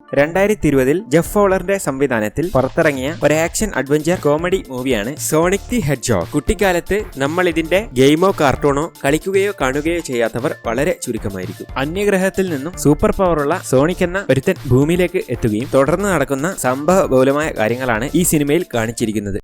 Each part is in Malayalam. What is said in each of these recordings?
2020 ജെഫ് ഫോളറിന്റെ സംവിധാനത്തിൽ പുറത്തിറങ്ങിയ ഒരു ആക്ഷൻ അഡ്വഞ്ചർ കോമഡി മൂവിയാണ് സോണിക് ദി ഹെഡ്ജോഗ്. കുട്ടിക്കാലത്ത് നമ്മൾ ഇതിന്റെ ഗെയിമോ കാർട്ടൂണോ കളിക്കുകയോ കാണുകയോ ചെയ്യാത്തവർ വളരെ ചുരുക്കമായിരിക്കും. അന്യഗ്രഹത്തിൽ നിന്നും സൂപ്പർ പവറുള്ള സോണിക് എന്ന ഒരുത്തൻ ഭൂമിയിലേക്ക് എത്തുകയും തുടർന്ന് നടക്കുന്ന സംഭവബഹുലമായ കാര്യങ്ങളാണ് ഈ സിനിമയിൽ കാണിച്ചിരിക്കുന്നത്.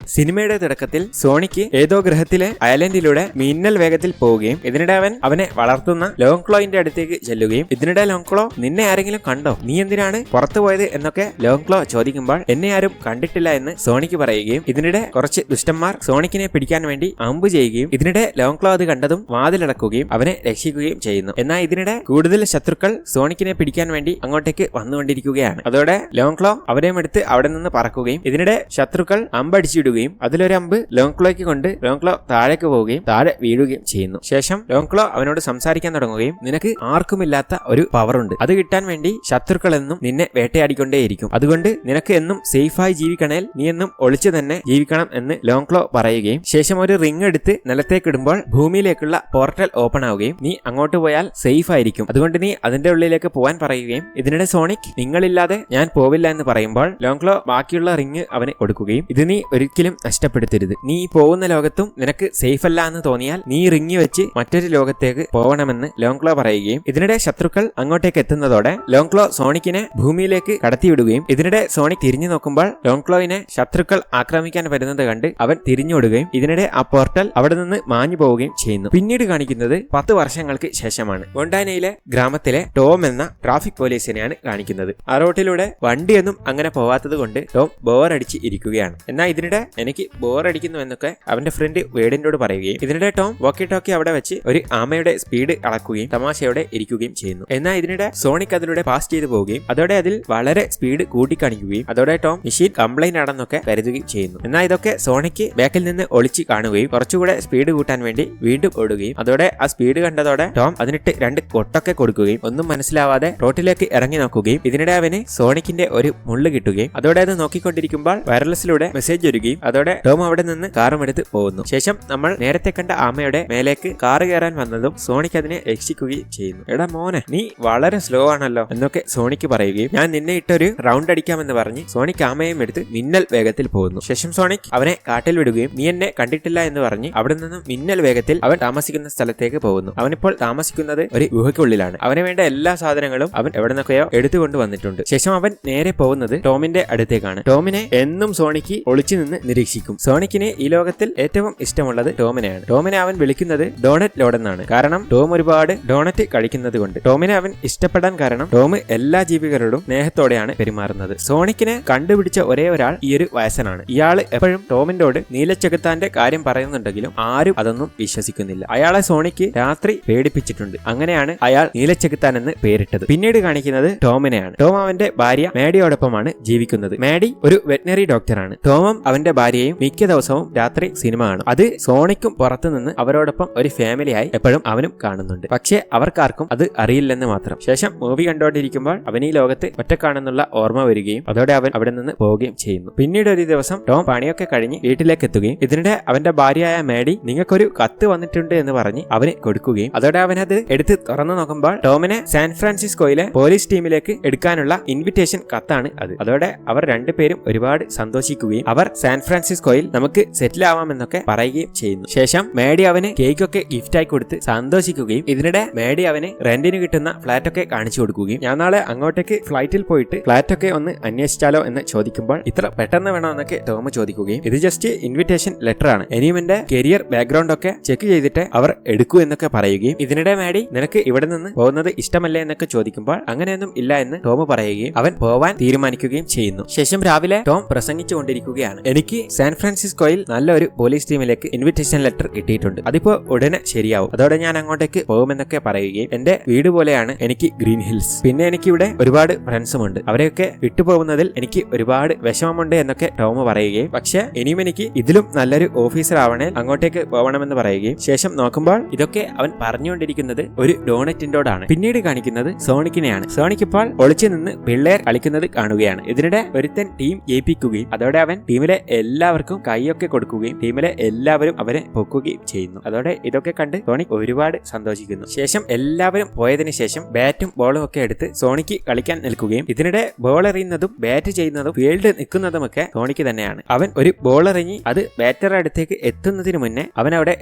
സിനിമയുടെ തുടക്കത്തിൽ സോണിക്ക് ഏതോ ഗ്രഹത്തിലെ ഐലൻഡിലൂടെ മിന്നൽ വേഗത്തിൽ പോവുകയും ഇതിനിടെ അവനെ വളർത്തുന്ന ലോങ്ക്ലോയിന്റെ അടുത്തേക്ക് ചെല്ലുകയും ഇതിനിടെ ലോങ്ക്ലോ നിന്നെ ആരെങ്കിലും കണ്ടോ, നീ എന്തിനാണ് പുറത്തു പോയത് എന്നൊക്കെ ലോങ്ക്ലോ ചോദിക്കുമ്പോൾ എന്നെ ആരും കണ്ടിട്ടില്ല എന്ന് സോണിക്ക് പറയുകയും ഇതിനിടെ കുറച്ച് ദുഷ്ടന്മാർ സോണിക്കിനെ പിടിക്കാൻ വേണ്ടി അമ്പ് ചെയ്യുകയും ഇതിനിടെ ലോങ്ക്ലോ അത് കണ്ടതും വാതിലടക്കുകയും അവനെ രക്ഷിക്കുകയും ചെയ്യുന്നു. എന്നാൽ ഇതിനിടെ കൂടുതൽ ശത്രുക്കൾ സോണിക്കിനെ പിടിക്കാൻ വേണ്ടി അങ്ങോട്ടേക്ക് വന്നുകൊണ്ടിരിക്കുകയാണ്. അതോടെ ലോങ്ക്ലോ അവരെയും എടുത്ത് അവിടെ നിന്ന് പറക്കുകയും ഇതിനിടെ ശത്രുക്കൾ അമ്പടിച്ചിടുകയും അതിലൊരു അമ്പ് ലോങ്ക്ലോയ്ക്ക് കൊണ്ട് ലോങ്ക്ലോ താഴേക്ക് പോവുകയും താഴെ വീഴുകയും ചെയ്യുന്നു. ശേഷം ലോങ്ക്ലോ അവനോട് സംസാരിക്കാൻ തുടങ്ങുകയും നിനക്ക് ആർക്കുമില്ലാത്ത ഒരു പവർ ഉണ്ട്, അത് കിട്ടാൻ വേണ്ടി ശത്രുക്കൾ എന്നും നിന്നെ വേട്ടയാടിക്കൊണ്ടേയിരിക്കും, അതുകൊണ്ട് നിനക്ക് എന്നും സേഫായി ജീവിക്കണേൽ നീ എന്നും ഒളിച്ചു തന്നെ ജീവിക്കണം എന്ന് ലോങ്ക്ലോ പറയുകയും ശേഷം ഒരു റിംഗ് എടുത്ത് നിലത്തേക്കിടുമ്പോൾ ഭൂമിയിലേക്കുള്ള പോർട്ടൽ ഓപ്പൺ ആവുകയും നീ അങ്ങോട്ട് പോയാൽ സേഫ് ആയിരിക്കും, അതുകൊണ്ട് നീ അതിന്റെ ഉള്ളിലേക്ക് പോവാൻ പറയുകയും ഇതിനിടെ സോണിക് നിങ്ങളില്ലാതെ ഞാൻ പോവില്ല എന്ന് പറയുമ്പോൾ ലോങ്ക്ലോ ബാക്കിയുള്ള റിംഗ് അവന് കൊടുക്കുകയും ഇത് നീ ഒരിക്കലും നഷ്ടപ്പെടുത്തരുത്, നീ പോകുന്ന ലോകത്തും നിനക്ക് സേഫ് അല്ല എന്ന് തോന്നിയാൽ നീ റിങ്ങി വെച്ച് മറ്റൊരു ലോകത്തേക്ക് പോകണമെന്ന് ലോങ്ക്ലോ പറയുകയും ഇതിനിടെ ശത്രുക്കൾ അങ്ങോട്ടേക്ക് എത്തുന്നതോടെ ലോങ്ക്ലോ സോണിക്കിനെ ഭൂമിയിലേക്ക് കടത്തിവിടുകയും ഇതിനിടെ സോണിക് തിരിഞ്ഞു നോക്കുമ്പോൾ ലോങ്ക്ലോയിനെ ശത്രുക്കൾ ആക്രമിക്കാൻ വരുന്നത് കണ്ട് അവൻ തിരിഞ്ഞോടുകയും ഇതിനിടെ ആ പോർട്ടൽ അവിടെ നിന്ന് മാഞ്ഞു പോവുകയും ചെയ്യുന്നു. പിന്നീട് കാണിക്കുന്നത് 10 വർഷങ്ങൾക്ക് ശേഷമാണ്. മൊണ്ടാനയിലെ ഗ്രാമത്തിലെ ടോം എന്ന ട്രാഫിക് പോലീസിനെയാണ് കാണിക്കുന്നത്. ആ റോട്ടിലൂടെ വണ്ടിയൊന്നും അങ്ങനെ പോവാത്തത് കൊണ്ട് ടോം ബോറടിച്ച് ഇരിക്കുകയാണ്. എന്നാൽ ഇതിനിടെ എനിക്ക് ബോറടിക്കുന്നു എന്നൊക്കെ അവന്റെ ഫ്രണ്ട് വേഡിനോട് പറയുകയും ഇതിനിടെ ടോം വോക്കി ടോക്കി അവിടെ വെച്ച് ഒരു ആമയുടെ സ്പീഡ് അളക്കുകയും തമാശയോടെ ഇരിക്കുകയും ചെയ്യുന്നു. എന്നാൽ ഇതിനിടെ സോണിക് അതിലൂടെ പാസ് ചെയ്തു പോവുകയും അതോടെ അതിൽ വളരെ സ്പീഡ് കൂട്ടിക്കാണിക്കുകയും അതോടെ ടോം മെഷീൻ കംപ്ലൈന്റ് ആണെന്നൊക്കെ കരുതുകയും ചെയ്യുന്നു. എന്നാൽ ഇതൊക്കെ സോണിക്ക് ബാക്കിൽ നിന്ന് ഒളിച്ച് കാണുകയും കുറച്ചുകൂടെ സ്പീഡ് കൂട്ടാൻ വേണ്ടി വീണ്ടും ഓടുകയും അതോടെ ആ സ്പീഡ് കണ്ടതോടെ ടോം അതിനിട്ട് 2 കൊട്ടൊക്കെ കൊടുക്കുകയും ഒന്നും മനസ്സിലാവാതെ റോട്ടിലേക്ക് ഇറങ്ങി നോക്കുകയും ഇതിനിടെ അവന് സോണിക്കിന്റെ ഒരു മുള്ളു കിട്ടുകയും അതോടെ അത് നോക്കിക്കൊണ്ടിരിക്കുമ്പോൾ വയർലെസ്സിലൂടെ മെസ്സേജ് വരികയും അതോടെ ടോം അവിടെ നിന്ന് കാറും എടുത്ത് പോകുന്നു. ശേഷം നമ്മൾ നേരത്തെ കണ്ട ആമയുടെ മേലേക്ക് കാറ് കയറാൻ വന്നതും സോണിക് അതിനെ രക്ഷിക്കുകയും ചെയ്യുന്നു. എടാ മോനെ, നീ വളരെ സ്ലോ ആണല്ലോ എന്നൊക്കെ സോണിക് പറയുകയും ഞാൻ നിന്നെ ഇട്ടൊരു റൗണ്ട് അടിക്കാമെന്ന് പറഞ്ഞ് സോണിക് ആമയും എടുത്ത് മിന്നൽ വേഗത്തിൽ പോകുന്നു. ശേഷം സോണിക് അവനെ കാട്ടിൽ വിടുകയും നീ എന്നെ കണ്ടിട്ടില്ല എന്ന് പറഞ്ഞ് അവിടെ നിന്നും മിന്നൽ വേഗത്തിൽ അവൻ താമസിക്കുന്ന സ്ഥലത്തേക്ക് പോകുന്നു. അവനിപ്പോൾ താമസിക്കുന്നത് ഒരു ഗുഹയ്ക്കുള്ളിലാണ്. അവന് വേണ്ട എല്ലാ സാധനങ്ങളും അവൻ എവിടെ നിന്നൊക്കെയോ എടുത്തുകൊണ്ട് വന്നിട്ടുണ്ട്. ശേഷം അവൻ നേരെ പോകുന്നത് ടോമിന്റെ അടുത്തേക്കാണ്. ടോമിനെ എന്നും സോണിക്ക് ഒളിച്ചു നിന്ന് നിരീക്ഷിക്കും. സോണിക്കിന് ഈ ലോകത്തിൽ ഏറ്റവും ഇഷ്ടമുള്ളത് ടോമിനെയാണ്. ടോമിനെ അവൻ വിളിക്കുന്നത് ഡോണറ്റ് ലോഡ് എന്നാണ്. കാരണം ടോം ഒരുപാട് ഡോണറ്റ് കഴിക്കുന്നത് കൊണ്ട്. ടോമിനെ അവൻ ഇഷ്ടപ്പെടാൻ കാരണം ടോം എല്ലാ ജീവികളോടും സ്നേഹത്തോടെയാണ് പെരുമാറുന്നത്. സോണിക്കിനെ കണ്ടുപിടിച്ച ഒരേ ഒരാൾ ഈ ഒരു വയസ്സനാണ്. ഇയാള് എപ്പോഴും ടോമിനോട് നീലച്ചെകുത്താന്റെ കാര്യം പറയുന്നുണ്ടെങ്കിലും ആരും അതൊന്നും വിശ്വസിക്കുന്നില്ല. അയാളെ സോണിക്ക് രാത്രി പേടിപ്പിച്ചിട്ടുണ്ട്. അങ്ങനെയാണ് അയാൾ നീലച്ചെകുത്താൻ എന്ന് പേരിട്ടത്. പിന്നീട് കാണിക്കുന്നത് ടോമിനെയാണ്. ടോം അവന്റെ ഭാര്യ മാഡിയോടൊപ്പമാണ് ജീവിക്കുന്നത്. മാഡി ഒരു വെറ്റിനറി ഡോക്ടറാണ്. ടോമും അവന്റെ ഭാര്യയും മിക്ക ദിവസവും രാത്രി സിനിമ കാണും. അത് സോണിക്കും പുറത്തുനിന്ന് അവരോടൊപ്പം ഒരു ഫാമിലിയായി എപ്പോഴും അവനും കാണുന്നുണ്ട്. പക്ഷേ അവർക്കാർക്കും അത് അറിയില്ലെന്ന് മാത്രം. ശേഷം മൂവി കണ്ടോണ്ടിരിക്കുമ്പോൾ അവൻ ഈ ലോകത്ത് ഒറ്റക്കാണെന്നുള്ള ഓർമ്മ വരികയും അതോടെ അവൻ അവിടെ നിന്ന് പോവുകയും ചെയ്യുന്നു. പിന്നീട് ഒരു ദിവസം ടോം പണിയൊക്കെ കഴിഞ്ഞ് വീട്ടിലേക്ക് എത്തുകയും ഇതിനിടെ അവന്റെ ഭാര്യയായ മാഡി നിങ്ങൾക്കൊരു കത്ത് വന്നിട്ടുണ്ട് എന്ന് പറഞ്ഞ് അവന് കൊടുക്കുകയും അതോടെ അവനത് എടുത്ത് തുറന്നു നോക്കുമ്പോൾ ടോമിനെ സാൻ ഫ്രാൻസിസ്കോയിലെ പോലീസ് ടീമിലേക്ക് എടുക്കാനുള്ള ഇൻവിറ്റേഷൻ കത്താണ് അത്. അതോടെ അവർ രണ്ടുപേരും ഒരുപാട് സന്തോഷിക്കുകയും അവർ സാൻ ഫ്രാൻസിസ്കോയിൽ നമുക്ക് സെറ്റിൽ ആവാമെന്നൊക്കെ പറയുകയും ചെയ്യുന്നു. ശേഷം മാഡി അവന് കേക്കൊക്കെ ഗിഫ്റ്റായി കൊടുത്ത് സന്തോഷിക്കുകയും ഇതിനിടെ മാഡി അവന് റെന്റിന് കിട്ടുന്ന ഫ്ലാറ്റൊക്കെ കാണിച്ചു കൊടുക്കുകയും ഞാൻ നാളെ അങ്ങോട്ടേക്ക് ഫ്ലൈറ്റിൽ പോയിട്ട് ഫ്ലാറ്റൊക്കെ ഒന്ന് അന്വേഷിച്ചാലോ എന്ന് ചോദിക്കുമ്പോൾ ഇത്ര പെട്ടെന്ന് വേണോ എന്നൊക്കെ ടോം ചോദിക്കുകയും ഇത് ജസ്റ്റ് ഇൻവിറ്റേഷൻ ലെറ്റർ ആണ്, ഇനിയും എന്റെ കരിയർ ബാക്ക്ഗ്രൗണ്ട് ഒക്കെ ചെക്ക് ചെയ്തിട്ട് അവർ എടുക്കൂ എന്നൊക്കെ പറയുകയും ഇതിനിടെ മാഡി നിനക്ക് ഇവിടെ നിന്ന് പോകുന്നത് ഇഷ്ടമല്ലേ എന്നൊക്കെ ചോദിക്കുമ്പോൾ അങ്ങനെയൊന്നും ഇല്ല എന്ന് ടോം പറയുകയും അവൻ പോവാൻ തീരുമാനിക്കുകയും ചെയ്യുന്നു. ശേഷം രാവിലെ ടോം പ്രസംഗിച്ചുകൊണ്ടിരിക്കുകയാണ്. എനിക്ക് സാൻ ഫ്രാൻസിസ്കോയിൽ നല്ലൊരു പോലീസ് ടീമിലേക്ക് ഇൻവിറ്റേഷൻ ലെറ്റർ കിട്ടിയിട്ടുണ്ട്, അതിപ്പോ ഉടനെ ശരിയാവും, അതോടെ ഞാൻ അങ്ങോട്ടേക്ക് പോകുമെന്നൊക്കെ പറയുകയും എന്റെ വീട് പോലെയാണ് എനിക്ക് ഗ്രീൻ ഹിൽസ്, പിന്നെ എനിക്ക് ഇവിടെ ഒരുപാട് ഫ്രണ്ട്സും ഉണ്ട്, അവരെയൊക്കെ വിട്ടുപോകുന്നതിൽ എനിക്ക് ഒരുപാട് വിഷമമുണ്ട് എന്നൊക്കെ ടോം പറയുകയും പക്ഷെ ഇനിയും എനിക്ക് ഇതിലും നല്ലൊരു ഓഫീസർ ആവണേ അങ്ങോട്ടേക്ക് പോകണമെന്ന് പറയുകയും ശേഷം നോക്കുമ്പോൾ ഇതൊക്കെ അവൻ പറഞ്ഞുകൊണ്ടിരിക്കുന്നത് ഒരു ഡോണറ്റിൻ്റോടാണ്. പിന്നീട് കാണിക്കുന്നത് സോണിക്കിനെയാണ്. സോണിക് ഇപ്പോൾ ഒളിച്ചു നിന്ന് പിള്ളേർ കളിക്കുന്നത് കാണുകയാണ്. ഇതിനിടെ ഒരുത്തൻ ടീം ജയിപ്പിക്കുകയും അതോടെ അവൻ ടീമിലെ എല്ലാവർക്കും കൈയൊക്കെ കൊടുക്കുകയും ടീമിലെ എല്ലാവരും അവരെ പൊക്കുകയും ചെയ്യുന്നു. അതോടെ ഇതൊക്കെ കണ്ട് സോണിക് ഒരുപാട് സന്തോഷിക്കുന്നു. ശേഷം എല്ലാവരും പോയതിനു ശേഷം ബാറ്റും ബോളും ഒക്കെ എടുത്ത് സോണിക്ക് കളിക്കാൻ നിൽക്കുകയും ഇതിനിടെ ബോൾ എറിയുന്നതും ബാറ്റ് ചെയ്യുന്നതും ഫീൽഡ് നിൽക്കുന്നതുമൊക്കെ സോണിക്ക് തന്നെയാണ്. അവൻ ഒരു ബോൾ എറിഞ്ഞ് അത് ബാറ്ററുടെ അടുത്തേക്ക് എത്തുന്നതിന് മുന്നേ അവൻ അവിടെ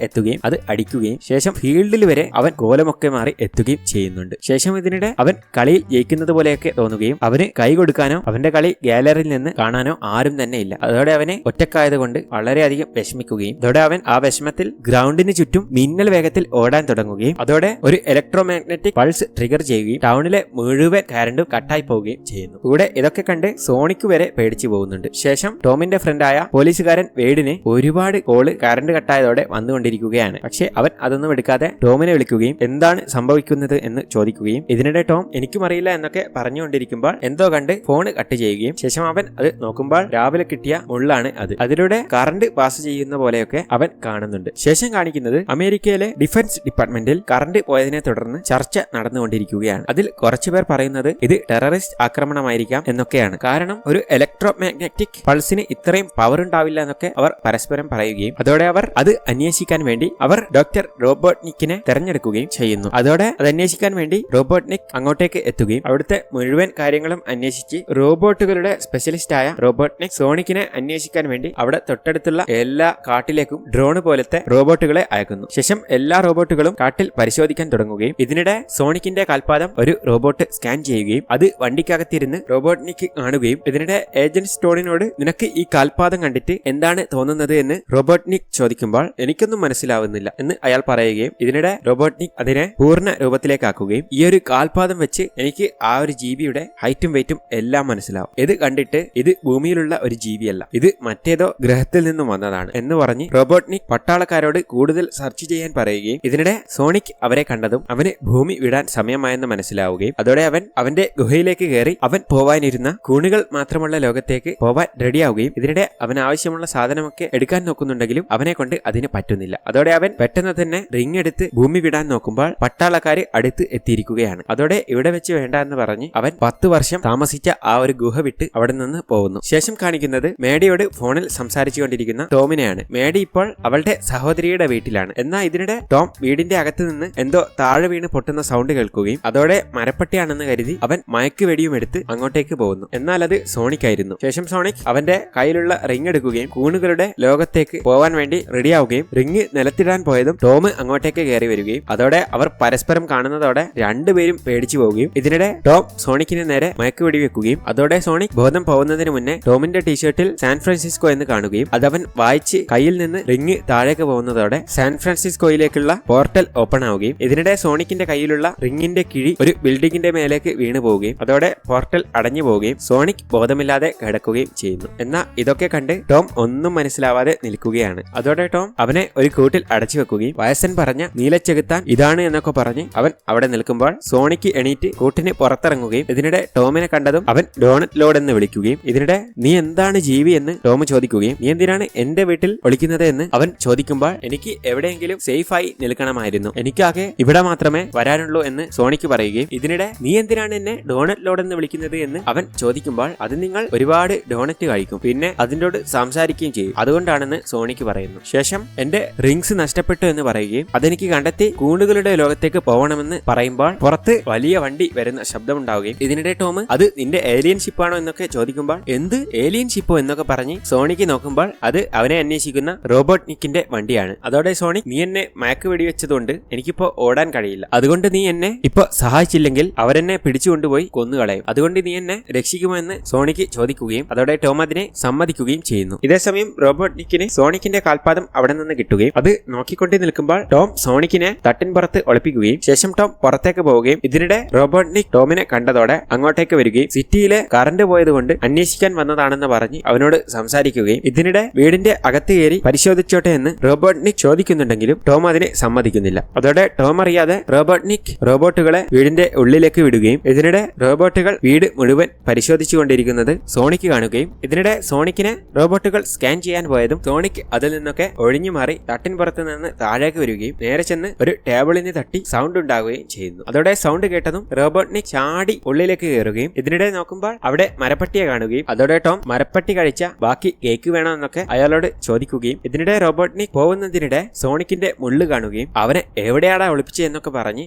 എത്തുകയും അത് അടിക്കുകയും ശേഷം ഫീൽഡിൽ വരെ അവൻ കോലമൊക്കെ മാറി എത്തുകയും ചെയ്യുന്നുണ്ട്. ശേഷം ഇതിനിടെ അവൻ കളിയിൽ ജയിക്കുന്നത് പോലെയൊക്കെ തോന്നുകയും അവന് കൈ കൊടുക്കാനോ അവന്റെ കളി ഗാലറിയിൽ നിന്ന് കാണാനോ ആരും തന്നെ ഇല്ല. അതോടെ അവനെ ഒറ്റക്കായതുകൊണ്ട് വളരെയധികം വിഷമിക്കുകയും അതോടെ അവൻ ആ വിഷമത്തിൽ ഗ്രൗണ്ടിന് ചുറ്റും മിന്നൽ വേഗത്തിൽ ഓടാൻ തുടങ്ങുകയും അതോടെ ഒരു ഇലക്ട്രോമാഗ്നറ്റിക് പൾസ് ട്രിഗർ ചെയ്യുകയും ടൗണിലെ മുഴുവൻ കറണ്ടും കട്ടായി പോവുകയും ചെയ്യുന്നു. കൂടെ ഇതൊക്കെ കണ്ട് സോണിക്ക് വരെ പേടിച്ചു പോകുന്നുണ്ട്. ശേഷം ടോമിന്റെ ഫ്രണ്ടായ പോലീസുകാരൻ വേഡിന് ഒരുപാട് കോള് കറണ്ട് കട്ടായതോടെ വന്നുകൊണ്ടിരിക്കുകയാണ്. പക്ഷെ അവൻ അതൊന്നും എടുക്കാതെ ടോമിനെ വിളിക്കുകയും എന്താണ് സംഭവിക്കുന്നത് എന്ന് ചോദിക്കുകയും ഇതിനിടെ ടോം എനിക്കും അറിയില്ല എന്നൊക്കെ പറഞ്ഞുകൊണ്ടിരിക്കുമ്പോൾ എന്തോ കണ്ട് ഫോൺ കട്ട് ചെയ്യുകയും ശേഷം അവൻ അത് നോക്കുമ്പോൾ രാവിലെ കിട്ടിയ മുള്ളാണ് അത്. അതിലൂടെ കറണ്ട് പാസ് ചെയ്യുന്ന പോലെയൊക്കെ അവൻ കാണുന്നുണ്ട്. ശേഷം കാണിക്കുന്നത് അമേരിക്കയിലെ ഡിഫൻസ് ഡിപ്പാർട്ട്മെന്റിൽ കറണ്ട് പോയതിനെ തുടർന്ന് ചർച്ച നടന്നുകൊണ്ടിരിക്കുകയാണ്. അതിൽ കുറച്ചുപേർ പറയുന്നത് ഇത് ടെററിസ്റ്റ് ആക്രമണമായിരിക്കാം എന്നൊക്കെയാണ്. കാരണം ഒരു ഇലക്ട്രോമാഗ്നറ്റിക് പൾസിന് ഇത്രയും പവർ ഉണ്ടാവില്ല എന്നൊക്കെ അവർ പരസ്പരം പറയുകയും അതോടെ അവർ അത് അന്വേഷിക്കാൻ വേണ്ടി അവർ ഡോക്ടർ റോബോട്നിക്കിനെ തെരഞ്ഞെടുക്കുകയും ചെയ്യുന്നു. അതോടെ അത് അന്വേഷിക്കാൻ വേണ്ടി റോബോട്നിക് അങ്ങോട്ടേക്ക് എത്തുകയും അവിടുത്തെ മുഴുവൻ കാര്യങ്ങളും അന്വേഷിച്ച് റോബോട്ടുകളുടെ സ്പെഷ്യലിസ്റ്റായ റോബോട്നിക് സോണിക്കിനെ അന്വേഷിക്കാൻ വേണ്ടി അവിടെ തൊട്ടടുത്തുള്ള എല്ലാ കാട്ടിലേക്കും ഡ്രോൺ പോലത്തെ റോബോട്ടുകളെ അയക്കുന്നു. ശേഷം എല്ലാ റോബോട്ടുകളും കാട്ടിൽ പരിശോധിക്കാൻ തുടങ്ങുകയും ഇതിനിടെ സോണിക്കിന്റെ കാൽപാദം ഒരു റോബോട്ട് സ്കാൻ ചെയ്യുകയും അത് വണ്ടിക്കകത്തിരുന്ന് റോബോട്നിക് കാണുകയും ഇതിനിടെ ഏജന്റ് സ്റ്റോണിനോട് നിനക്ക് ഈ കാൽപാദം കണ്ടിട്ട് എന്താണ് തോന്നുന്നത് എന്ന് റോബോട്നിക് ചോദിക്കുമ്പോൾ എനിക്കൊന്നും മനസ്സിലാവുന്നില്ല എന്ന് അയാൾ പറയുകയും ഇതിനിടെ റോബോട്നിക് അതിനെ പൂർണ്ണ രൂപത്തിലേക്കാക്കുകയും ഈ ഒരു കാൽപാദം വെച്ച് എനിക്ക് ആ ഒരു ജീവിയുടെ ഹൈറ്റും വെയിറ്റും എല്ലാം മനസ്സിലാവും. ഇത് കണ്ടിട്ട് ഇത് ഭൂമിയിലുള്ള ഒരു ജീവിയല്ല, ഇത് മറ്റേതോ ഗ്രഹത്തിൽ നിന്നും വന്നതാണ് എന്ന് പറഞ്ഞ് റോബോട്നിക് പട്ടാളക്കാരോട് കൂടുതൽ സെർച്ച് ചെയ്യാൻ പറയുകയും ഇതിനിടെ സോണിക് അവരെ കണ്ടതും അവന് ഭൂമി വിടാൻ സമയമായെന്ന് മനസ്സിലാവുകയും അതോടെ അവൻ അവന്റെ ഗുഹയിലേക്ക് കയറി അവൻ പോവാനിരുന്ന കൂണുകൾ മാത്രമുള്ള ലോകത്തേക്ക് പോവാൻ റെഡിയാവുകയും ഇതിനിടെ അവൻ ആവശ്യമുള്ള സാധനമൊക്കെ എടുക്കാൻ നോക്കുന്നുണ്ടെങ്കിലും അവനെ കൊണ്ട് അതിന് പറ്റുന്നില്ല. അതോടെ അവൻ പെട്ടെന്ന് തന്നെ റിംഗ് എടുത്ത് ഭൂമി വിടാൻ നോക്കുമ്പോൾ പട്ടാളക്കാര് അടുത്ത് എത്തിയിരിക്കുകയാണ്. അതോടെ ഇവിടെ വെച്ച് വേണ്ട എന്ന് പറഞ്ഞ് അവൻ 10 വർഷം താമസിച്ച ആ ഒരു ഗുഹ വിട്ട് അവിടെ നിന്ന് പോകുന്നു. ശേഷം കാണിക്കുന്നത് മേഡിയോട് ഫോണിൽ സംസാരിച്ചുകൊണ്ടിരിക്കുന്ന ടോമിനെയാണ്. മേഡി ഇപ്പോൾ അവളുടെ സഹോദരിയുടെ വീട്ടിലാണ്. എന്നാൽ ഇതിനിടെ ടോം വീടിന്റെ അകത്ത് നിന്ന് എന്തോ താഴെ വീണ് പൊട്ടുന്ന സൗണ്ട് കേൾക്കുകയും അതോടെ മരപ്പട്ടിയാണെന്ന് കരുതി അവൻ മയക്കുവെടിയും എടുത്ത് അങ്ങോട്ടേക്ക് പോകുന്നു. എന്നാൽ അത് സോണിക്കായിരുന്നു. ശേഷം സോണിക് അവന്റെ കയ്യിലുള്ള റിംഗ് എടുക്കുകയും കൂണുകളുടെ ലോകത്തേക്ക് പോവാൻ വേണ്ടി റെഡിയാവുകയും റിംഗ് നിലത്തിടാൻ പോയതും ടോം അങ്ങോട്ടേക്ക് കയറി വരികയും അതോടെ അവർ പരസ്പരം കാണുന്നതോടെ രണ്ടുപേരും പേടിച്ചു പോവുകയും ഇതിനിടെ ടോം സോണിക്കിന് നേരെ മയക്കുവെടി വെക്കുകയും അതോടെ സോണിക് ബോധം പോകുന്നതിന് മുന്നേ ടോമിന്റെ ടീഷർട്ടിൽ സാൻ ഫ്രാൻസിസ്കോ എന്ന് കാണുകയും അതവൻ വായിച്ച് കയ്യിൽ നിന്ന് റിംഗ് താഴേക്ക് പോകുന്നതോടെ സാൻ ഫ്രാൻസിസ്കോയിലേക്കുള്ള പോർട്ടൽ ഓപ്പൺ ആവുകയും ഇതിനിടെ സോണിക്കിന്റെ കയ്യിലുള്ള റിംഗിന്റെ കിഴി ഒരു ബിൽഡിംഗിന്റെ മേലേക്ക് വീണു പോവുകയും അതോടെ പോർട്ടൽ അടഞ്ഞു പോവുകയും സോണിക് ബോധമില്ലാതെ കിടക്കുകയും ചെയ്യുന്നു. എന്നാൽ ഇതൊക്കെ കണ്ട് ടോം ഒന്നും മനസ്സിലാവാതെ നിൽക്കുകയാണ്. അതോടെ ടോം അവനെ ഒരു കൂട്ടിൽ അടച്ചു വെക്കുകയും വയസ്സൻ പറഞ്ഞ നീലച്ചെകുത്താൻ ഇതാണ് എന്നൊക്കെ പറഞ്ഞ് അവൻ അവിടെ നിൽക്കുമ്പോൾ സോണിക്ക് എണീറ്റ് കൂട്ടിന് പുറത്തിറങ്ങുകയും ഇതിനിടെ ടോമിനെ കണ്ടതും അവൻ ഡോണറ്റ് ലോഡ് എന്ന് വിളിക്കുകയും ഇതിനിടെ നീ എന്താണ് ജീവി എന്ന് ടോം ചോദിക്കുകയും നീ എന്തിനാണ് എന്റെ വീട്ടിൽ ഒളിക്കുന്നത് എന്ന് അവൻ ചോദിക്കുമ്പോൾ എനിക്ക് എവിടെയെങ്കിലും സേഫായി നിൽക്കണമായിരുന്നു, എനിക്കാകെ ഇവിടെ മാത്രമേ വരാനുള്ളൂ എന്ന് സോണിക്ക് പറയുകയും ഇതിനിടെ നീ എന്തിനാണ് എന്നെ ഡോണറ്റ് ലോഡ് എന്ന് വിളിക്കുന്നത് എന്ന് അവൻ ചോദിക്കുമ്പോൾ അത് നിങ്ങൾ ഒരുപാട് ഡോണറ്റ് കഴിക്കും പിന്നെ അതിനോട് സംസാരിക്കുകയും ചെയ്യും അതുകൊണ്ടാണെന്ന് സോണിക്ക് പറയുന്നു. ശേഷം എന്റെ റിംഗ്സ് നഷ്ടപ്പെട്ടു എന്ന് പറയുകയും അതെനിക്ക് കണ്ടെത്തി കൂണുകളുടെ ലോകത്തേക്ക് പോകണമെന്ന് പറയുമ്പോൾ പുറത്ത് വലിയ വണ്ടി വരുന്ന ശബ്ദമുണ്ടാവുകയും ഇതിനിടെ ടോം അത് നിന്റെ ഏലിയൻ ഷിപ്പാണോ എന്നൊക്കെ ചോദിക്കുമ്പോൾ എന്ത് ഏലിയൻ ഷിപ്പോ എന്നൊക്കെ പറഞ്ഞ് സോണിക്ക് നോക്കുമ്പോൾ അത് അവനെ അന്വേഷിക്കുന്ന റോബോട്നിക്കിന്റെ വണ്ടിയാണ്. അതോടെ സോണിക് നീ എന്നെ മയക്ക് വെടിവെച്ചതുകൊണ്ട് എനിക്കിപ്പോ ഓടാൻ കഴിയില്ല, അതുകൊണ്ട് നീ എന്നെ ഇപ്പൊ സഹായിച്ചില്ലെങ്കിൽ അവരെന്നെ പിടിച്ചുകൊണ്ടുപോയി കൊന്നുകളയും, അതുകൊണ്ട് നീ എന്നെ രക്ഷിക്കുമോ എന്ന് സോണിക്ക് ചോദിക്കുകയും അതോടെ ടോം അതിനെ സമ്മതിക്കുകയും ചെയ്യുന്നു. ഇതേസമയം റോബോട്നിക്കിന് സോണിക്കിന്റെ കാൽപാദം അവിടെ നിന്ന് കിട്ടുകയും അത് നോക്കിക്കൊണ്ട് നിൽക്കുമ്പോൾ ടോം സോണിക്കിനെ തട്ടിൻ പുറത്ത് ഒളിപ്പിക്കുകയും ശേഷം ടോം പുറത്തേക്ക് പോവുകയും ഇതിനിടെ റോബോട്നിക് ടോമിനെ കണ്ടതോടെ അങ്ങോട്ടേക്ക് വരികയും സിറ്റിയിലെ കറണ്ട് പോയതുകൊണ്ട് അന്വേഷിക്കാൻ വന്നതാണെന്ന് പറഞ്ഞ് അവനോട് സംസാരിക്കുകയും ഇതിനിടെ വീടിന്റെ അകത്ത് കയറി പരിശോധിച്ചോട്ടെ എന്ന് റോബോട്നിക് ചോദിക്കുന്നുണ്ടെങ്കിലും ടോം അതിനെ സമ്മതിക്കുന്നില്ല. അതോടെ ടോം അറിയാതെ റോബോട്നിക് റോബോട്ടുകളെ വീടിന്റെ ഉള്ളിലേക്ക് വിടുകയും ഇതിനിടെ റോബോട്ടുകൾ വീട് മുഴുവൻ പരിശോധിച്ചുകൊണ്ടിരിക്കുന്നത് സോണിക്ക് കാണുകയും ഇതിനിടെ സോണിക്കിനെ റോബോട്ടുകൾ സ്കാൻ ചെയ്യാൻ പോയതും സോണിക് അതിൽ നിന്നൊക്കെ ഒഴിഞ്ഞു മാറി തട്ടിൻ പുറത്ത് നിന്ന് താഴേക്ക് വരികയും നേരെ ചെന്ന് ഒരു ടേബിളിന് തട്ടി സൗണ്ട് ഉണ്ടാവുകയും ചെയ്യുന്നു. അതോടെ സൗണ്ട് കേട്ടതും റോബോട്നിക് ചാടി ഉള്ളിലേക്ക് കയറുകയും ഇതിനിടെ നോക്കുമ്പോൾ അവിടെ മരപ്പട്ടിയെ കാണുകയും അതോടെ ടോം മരപ്പട്ടി കഴിച്ച ബാക്കി കേക്ക് വേണോ എന്നൊക്കെ അയാളോട് ചോദിക്കുകയും ഇതിനിടെ റോബോട്ട്നിക് പോകുന്നതിനിടെ സോണിക്കിന്റെ മുള്ളു കാണുകയും അവനെ എവിടെയാടാ ഒളിപ്പിച്ച് എന്നൊക്കെ പറഞ്ഞ്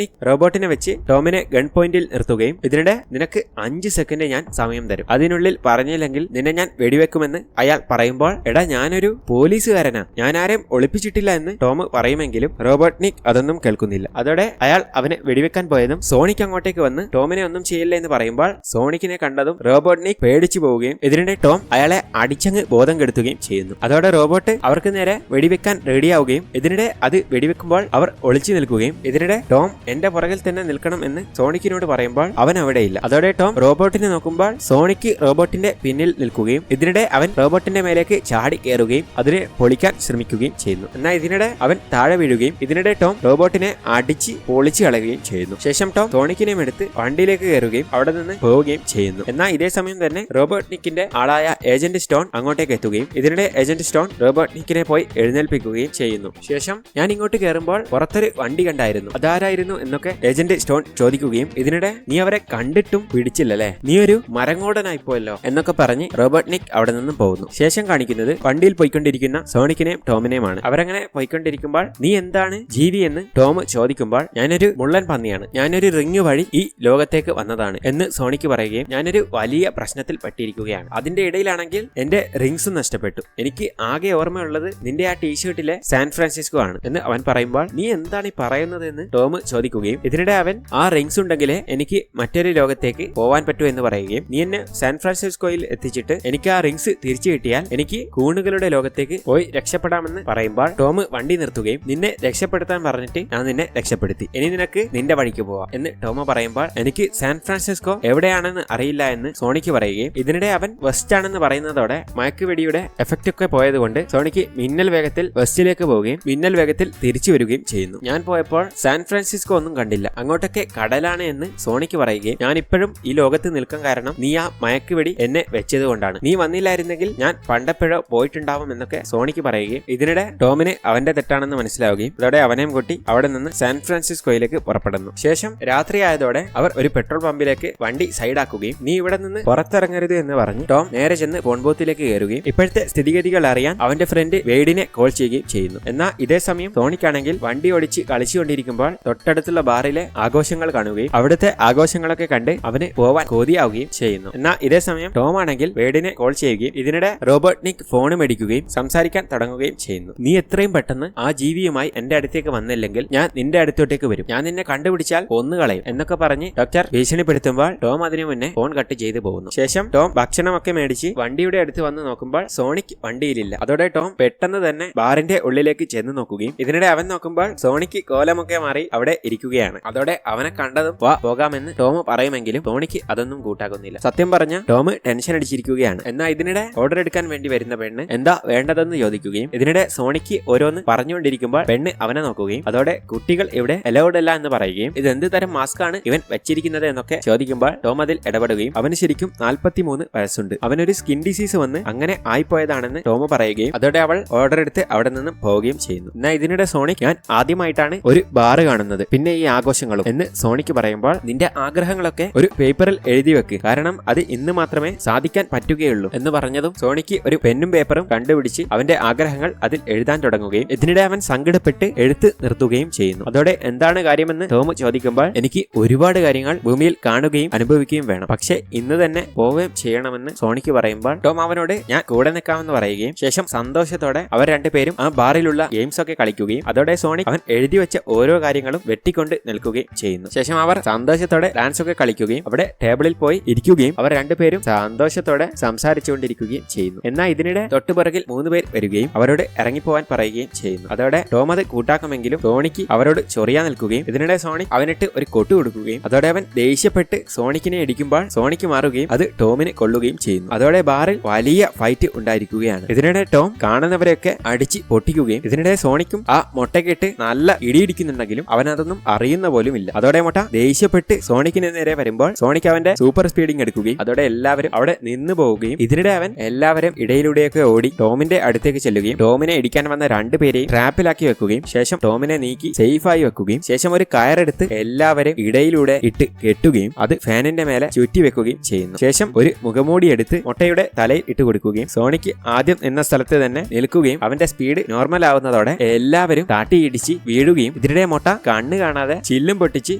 റോബോട്ടിനെ വെച്ച് ടോമിനെ ഗൺ പോയിന്റിൽ നിർത്തുകയും ഇതിനിടെ നിനക്ക് 5 സെക്കൻഡ് ഞാൻ സമയം തരും, അതിനുള്ളിൽ പറഞ്ഞില്ലെങ്കിൽ നിന്നെ ഞാൻ വെടിവെക്കുമെന്ന് അയാൾ പറയുമ്പോൾ എടാ ഞാനൊരു പോലീസുകാരനാ, ഞാൻ ആരെയും ഒളിപ്പിച്ചിട്ടില്ല എന്ന് ടോം പറയുമെങ്കിലും റോബോട്ട്നിക് അതൊന്നും കേൾക്കുന്നില്ല. അതോടെ അയാൾ അവനെ വെടിവെക്കാൻ പോയതും സോണിക് അങ്ങോട്ടേക്ക് വന്ന് ടോമിനെ ഒന്നും ചെയ്യില്ല എന്ന് പറയുമ്പോൾ സോണിക്കിനെ കണ്ടതും റോബോട്ട്നിക് പേടിച്ചു പോവുകയും ഇതിനിടെ ടോം അയാളെ അടിച്ചങ്ങ് ബോധം കെടുത്തുകയും ചെയ്യുന്നു. അതോടെ റോബോട്ട് അവർക്ക് നേരെ വെടിവെക്കാൻ റെഡിയാവുകയും ഇതിനിടെ അത് വെടിവെക്കുമ്പോൾ അവർ ഒളിച്ചു നിൽക്കുകയും ഇതിനിടെ ടോം എന്റെ പുറകിൽ തന്നെ നിൽക്കണം എന്ന് സോണിക്കിനോട് പറയുമ്പോൾ അവൻ അവിടെയില്ല. അതോടെ ടോം റോബോട്ടിനെ നോക്കുമ്പോൾ സോണിക്ക് റോബോട്ടിന്റെ പിന്നിൽ നിൽക്കുകയും ഇതിനിടെ അവൻ റോബോട്ടിന്റെ മേലേക്ക് ചാടി കയറുകയും അതിനെ പൊളിക്കാൻ ശ്രമിക്കുകയും ചെയ്യുന്നു. എന്നാൽ ഇതിനിടെ അവൻ താഴെ വീഴുകയും ഇതിനിടെ ടോം റോബോട്ടിനെ അടിച്ച് പൊളിച്ചു കളയുകയും ചെയ്യുന്നു. ശേഷം ടോം സോണിക്കിനെയും എടുത്ത് വണ്ടിയിലേക്ക് കയറുകയും അവിടെ നിന്ന് പോവുകയും ചെയ്യുന്നു. എന്നാൽ ഇതേ സമയം തന്നെ റോബോട്ട്നിക്കിന്റെ ആളായ ഏജന്റ് സ്റ്റോൺ അങ്ങോട്ടേക്ക് എത്തുകയും ഇതിനിടെ ഏജന്റ് സ്റ്റോൺ റോബോട്ട്നിക്കിനെ പോയി എഴുന്നേൽപ്പിക്കുകയും ചെയ്യുന്നു. ശേഷം ഞാൻ ഇങ്ങോട്ട് കയറുമ്പോൾ പുറത്തൊരു വണ്ടി കണ്ടായിരുന്നു, അതാരായിരുന്നു എന്നൊക്കെ ഏജന്റ് സ്റ്റോൺ ചോദിക്കുകയും ഇതിനിടെ നീ അവരെ കണ്ടിട്ടും പിടിച്ചില്ലല്ലേ, നീ ഒരു മരങ്ങോടനായി പോയല്ലോ എന്നൊക്കെ പറഞ്ഞ് റോബോട്ട്നിക് അവിടെ നിന്നും പോകുന്നു. ശേഷം കാണിക്കുന്നത് വണ്ടിയിൽ പോയിക്കൊണ്ടിരിക്കുന്ന സോണിക്കിനെയും ടോമിനെയുമാണ്. അവരങ്ങനെ പോയിക്കൊണ്ടിരിക്കുമ്പോൾ നീ എന്താണ് ജീവി എന്ന് ടോം ചോദിക്കുമ്പോൾ ഞാനൊരു മുള്ളൻ പന്നിയാണ്, ഞാനൊരു റിങ് വഴി ഈ ലോകത്തേക്ക് വന്നതാണ് എന്ന് സോണിക്ക് പറയുകയും ഞാനൊരു വലിയ പ്രശ്നത്തിൽ പെട്ടിരിക്കുകയാണ്, അതിന്റെ ഇടയിലാണെങ്കിൽ എന്റെ റിങ്സും നഷ്ടപ്പെട്ടു, എനിക്ക് ആകെ ഓർമ്മയുള്ളത് നിന്റെ ആ ടീഷർട്ടിലെ സാൻ ഫ്രാൻസിസ്കോ ആണ് എന്ന് അവൻ പറയുമ്പോൾ നീ എന്താണ് ഈ പറയുന്നത് എന്ന് ടോം ചോദിക്കുകയും ഇതിനിടെ അവൻ ആ റിങ്സ് ഉണ്ടെങ്കിലേ എനിക്ക് മറ്റൊരു ലോകത്തേക്ക് പോവാൻ പറ്റൂ എന്ന് പറയുകയും നീ എന്നെ സാൻ ഫ്രാൻസിസ്കോയിൽ എത്തിച്ചിട്ട് എനിക്ക് ആ റിങ്സ് തിരിച്ചു കിട്ടിയാൽ എനിക്ക് കൂണുകളുടെ ലോകത്തേക്ക് പോയി രക്ഷപ്പെടാമെന്ന് പറയുമ്പോൾ ടോം വണ്ടി നിർത്തുകയും നിന്നെ രക്ഷപ്പെടുത്താൻ പറഞ്ഞിട്ട് ഞാൻ നിന്നെ രക്ഷപ്പെടുത്തി, ഇനി നിനക്ക് നിന്റെ വഴിക്ക് പോവാം എന്ന് ടോം പറയുമ്പോൾ എനിക്ക് സാൻ ഫ്രാൻസിസ്കോ എവിടെയാണെന്ന് അറിയില്ല എന്ന് സോണിക്ക് പറയുകയും ഇതിനിടെ അവൻ വെസ്റ്റ് ആണെന്ന് പറയുന്നതോടെ മയക്കുവെടിയുടെ എഫക്റ്റ് ഒക്കെ പോയതുകൊണ്ട് സോണിക്ക് മിന്നൽ വേഗത്തിൽ വെസ്റ്റിലേക്ക് പോവുകയും മിന്നൽ വേഗത്തിൽ തിരിച്ചു വരികയും ചെയ്യുന്നു. ഞാൻ പോയപ്പോൾ സാൻ ഫ്രാൻസിസ്കോ ഒന്നും കണ്ടില്ല, അങ്ങോട്ടൊക്കെ കടലാണ് എന്ന് സോണിക്ക് പറയുകയും ഞാൻ ഇപ്പോഴും ഈ ലോകത്ത് നിൽക്കാൻ കാരണം നീ ആ മയക്കുവെടി എന്നെ വെച്ചത് കൊണ്ടാണ്, നീ വന്നില്ലായിരുന്നെങ്കിൽ ഞാൻ പണ്ടെപ്പോഴോ പോയിട്ടുണ്ടാവും എന്നൊക്കെ സോണിക്ക് പറയുകയും ഇതിനിടെ ടോമിന് അവന്റെ തെറ്റാണെന്ന് മനസ്സിലാവുകയും അതോടെ അവനെയും കൂട്ടി അവിടെ നിന്ന് സാൻ ഫ്രാൻസിസ്കോയിലേക്ക് പുറപ്പെടുന്നു. ശേഷം രാത്രിയായതോടെ അവർ ഒരു പെട്രോൾ പമ്പിലേക്ക് വണ്ടി സൈഡാക്കുകയും നീ ഇവിടെ നിന്ന് പുറത്തിറങ്ങരുത് എന്ന് പറഞ്ഞ് ടോം നേരെ ചെന്ന് ഫോൺ ബൂത്തിലേക്ക് കയറുകയും ഇപ്പോഴത്തെ സ്ഥിതിഗതികൾ അറിയാൻ അവന്റെ ഫ്രണ്ട് വേഡിനെ കോൾ ചെയ്യുകയും ചെയ്യുന്നു. എന്നാൽ ഇതേ സമയം സോണിക്കാണെങ്കിൽ വണ്ടി ഓടിച്ച് കളിച്ചുകൊണ്ടിരിക്കുമ്പോൾ തൊട്ടടുത്തുള്ള ബാറിലെ ആഘോഷങ്ങൾ കാണുകയും അവിടുത്തെ ആഘോഷങ്ങളൊക്കെ കണ്ട് അവന് പോവാൻ കൊതിയാവുകയും ചെയ്യുന്നു. എന്നാൽ ഇതേ സമയം ടോം ആണെങ്കിൽ വേഡിനെ കോൾ ചെയ്യുകയും ഇതിനിടെ റോബോട്ട്നിക് ഫോൺ മേടിക്കുകയും സംസാരിക്കാൻ തുടങ്ങുകയും ചെയ്യുന്നു. നീ എത്രയും പെട്ടെന്ന് ആ ജീവിയുമായി എന്റെ അടുത്തേക്ക് വന്നില്ലെങ്കിൽ ഞാൻ നിന്റെ അടുത്തോട്ടേക്ക് വരും, ഞാൻ നിന്നെ കണ്ടുപിടിച്ചാൽ കൊന്നുകളയും എന്നൊക്കെ പറഞ്ഞ് ഡോക്ടർ ഭീഷണിപ്പെടുത്തുമ്പോൾ ടോം അതിനു മുന്നേ ഫോൺ കട്ട് ചെയ്തു പോകുന്നു. ശേഷം ടോം ഭക്ഷണമൊക്കെ മേടിച്ച് വണ്ടിയുടെ അടുത്ത് വന്ന് നോക്കുമ്പോൾ സോണിക് വണ്ടിയിലില്ല. അതോടെ ടോം പെട്ടെന്ന് തന്നെ ബാറിന്റെ ഉള്ളിലേക്ക് ചെന്ന് നോക്കുകയും ഇതിനിടെ അവൻ നോക്കുമ്പോൾ സോണിക്ക് കോലമൊക്കെ മാറി അവിടെ ഇരിക്കുകയാണ്. അതോടെ അവനെ കണ്ടതും വാ പോകാമെന്ന് ടോം പറയുമെങ്കിലും സോണിക്ക് അതൊന്നും കൂട്ടാക്കുന്നില്ല. സത്യം പറഞ്ഞ ടോം ടെൻഷൻ അടിച്ചിരിക്കുകയാണ്. എന്നാൽ ഇതിനിടെ ഓർഡർ എടുക്കാൻ വേണ്ടി വരുന്ന പെണ്ണ് എന്താ വേണ്ടതെന്ന് ചോദിക്കുകയും ഇതിനിടെ സോണിക്ക് ഓരോന്ന് പറഞ്ഞുകൊണ്ടിരിക്കുമ്പോൾ പെണ്ണ് അവനെ നോക്കുകയും അതോടെ കുട്ടികൾ ഇവിടെ അലൗഡ് അല്ല എന്ന് പറയുകയും ഇത് എന്ത് തരം മാസ്ക് ആണ് ഇവൻ വെച്ചിരിക്കുന്നത് എന്നൊക്കെ ചോദിക്കുമ്പോൾ ടോം അതിൽ ഇടപെടുകയും അവന് ശരിക്കും 43 വയസ്സുണ്ട്, അവനൊരു സ്കിൻ ഡിസീസ് വന്ന് അങ്ങനെ ആയിപ്പോയതാണെന്ന് ടോം പറയുകയും അതോടെ അവൾ ഓർഡർ എടുത്ത് അവിടെ നിന്നും പോവുകയും ചെയ്യുന്നു. എന്നാൽ ഇതിനിടെ സോണിക് ഞാൻ ആദ്യമായിട്ടാണ് ഒരു ബാറ് കാണുന്നത്, പിന്നെ ഈ ആഘോഷങ്ങളും എന്ന് സോണിക്ക് പറയുമ്പോൾ നിന്റെ ആഗ്രഹങ്ങളൊക്കെ ഒരു പേപ്പറിൽ എഴുതി വെക്ക്, കാരണം അത് ഇന്ന് മാത്രമേ സാധിക്കാൻ പറ്റുകയുള്ളൂ എന്ന് പറഞ്ഞതും സോണിക്ക് ഒരു പെന്നും പേപ്പറും കണ്ടുപിടിച്ച് അവന്റെ ആഗ്രഹങ്ങൾ അതിൽ എഴുതാൻ തുടങ്ങുകയും ഇതിനിടെ അവൻ സങ്കടപ്പെട്ട് എഴുത്ത് നിർത്തുകയും ചെയ്യുന്നു. അതോടെ എന്താണ് കാര്യമെന്ന് ടോം ചോദിക്കുമ്പോൾ എനിക്ക് ഒരുപാട് കാര്യങ്ങൾ ഭൂമിയിൽ കാണുകയും അനുഭവിക്കുകയും വേണം, പക്ഷെ ഇന്ന് തന്നെ പോവുകയും ചെയ്യണമെന്ന് സോണിക്ക് പറയുമ്പോൾ ടോം അവനോട് ഞാൻ കൂടെ നിൽക്കാമെന്ന് പറയുകയും ശേഷം സന്തോഷത്തോടെ അവർ രണ്ടുപേരും ആ ബാറിലുള്ള ഗെയിംസ് ഒക്കെ കളിക്കുകയും അതോടെ സോണിക് അവൻ എഴുതി വെച്ച ഓരോ കാര്യങ്ങളും വെട്ടിക്കൊണ്ട് നിൽക്കുകയും ചെയ്യുന്നു. ശേഷം അവർ സന്തോഷത്തോടെ ഡാൻസ് ഒക്കെ കളിക്കുകയും അവിടെ ടേബിളിൽ പോയി ഇരിക്കുകയും അവർ രണ്ടുപേരും സന്തോഷത്തോടെ സംസാരിച്ചുകൊണ്ടിരിക്കുകയും ചെയ്യുന്നു. എന്നാൽ ഇതിനിടെ തൊട്ടുപിറകിൽ 3 പേർ വരികയും അവരോട് ഇറങ്ങിപ്പോവാൻ പറയുകയും ചെയ്യുന്നു. അതോടെ ടോം അത് കൂട്ടാക്കുമെങ്കിലും സോണിക്ക് അവരോട് ചൊറിയാൻ നിൽക്കുകയും ഇതിനിടെ സോണിക് അവനിട്ട് ഒരു കൊട്ടു കൊടുക്കുകയും അതോടെ അവൻ ദേഷ്യപ്പെട്ട് സോണിക്കിനെ ഇടിക്കുമ്പോൾ സോണിക്ക് മാറുകയും അത് ടോമിനെ കൊള്ളുകയും ചെയ്യുന്നു. അതോടെ ബാറിൽ വലിയ ഫൈറ്റ് ഉണ്ടായിരിക്കുകയാണ്. ഇതിനിടെ ടോം കാണുന്നവരെയൊക്കെ അടിച്ച് പൊട്ടിക്കുകയും ഇതിനിടെ സോണിക്കും ആ മൊട്ടക്കെട്ട് നല്ല ഇടിയിടിക്കുന്നുണ്ടെങ്കിലും അവൻ അതൊന്നും അറിയുന്ന പോലും ഇല്ല. അതോടെ മൊട്ട ദേഷ്യപ്പെട്ട് സോണിക്കിന് നേരെ വരുമ്പോൾ സോണിക് അവന്റെ സൂപ്പർ സ്പീഡിംഗ് എടുക്കുകയും അതോടെ എല്ലാവരും അവിടെ നിന്ന് പോവുകയും ഇതിനിടെ അവൻ എല്ലാവരും ഇടയിലൂടെയൊക്കെ ഓടി ടോമിന്റെ അടുത്തേക്ക് ചെല്ലുകയും ടോമിനെ ഇടിക്കാൻ വന്ന 2 പേരെയും ട്രാപ്പിലാക്കി വെക്കുകയും ശേഷം ടോമിനെ നീക്കി സേഫായി വെക്കുകയും ശേഷം ഒരു കയറെടുത്ത് എല്ലാവരും ഇടയിലൂടെ ഇട്ട് കെട്ടുകയും അത് ഫാനിന്റെ മേലെ ചുറ്റി വെക്കുകയും ചെയ്യുന്നു. ശേഷം ഒരു മുഖമൂടി എടുത്ത് മൊട്ടയുടെ തലയിൽ വായിൽ ഇട്ട് കൊടുക്കുകയും സോണിക് ആദ്യം നിന്ന സ്ഥലത്ത് തന്നെ നിൽക്കുകയും അവന്റെ സ്പീഡ് നോർമൽ ആവുന്നതോടെ എല്ലാവരും താട്ടിയിടിച്ച് വീഴുകയും ഇതിനിടെ മൊട്ട കണ്ണ് കാണാതെ ചില്ലും പൊട്ടിച്ച്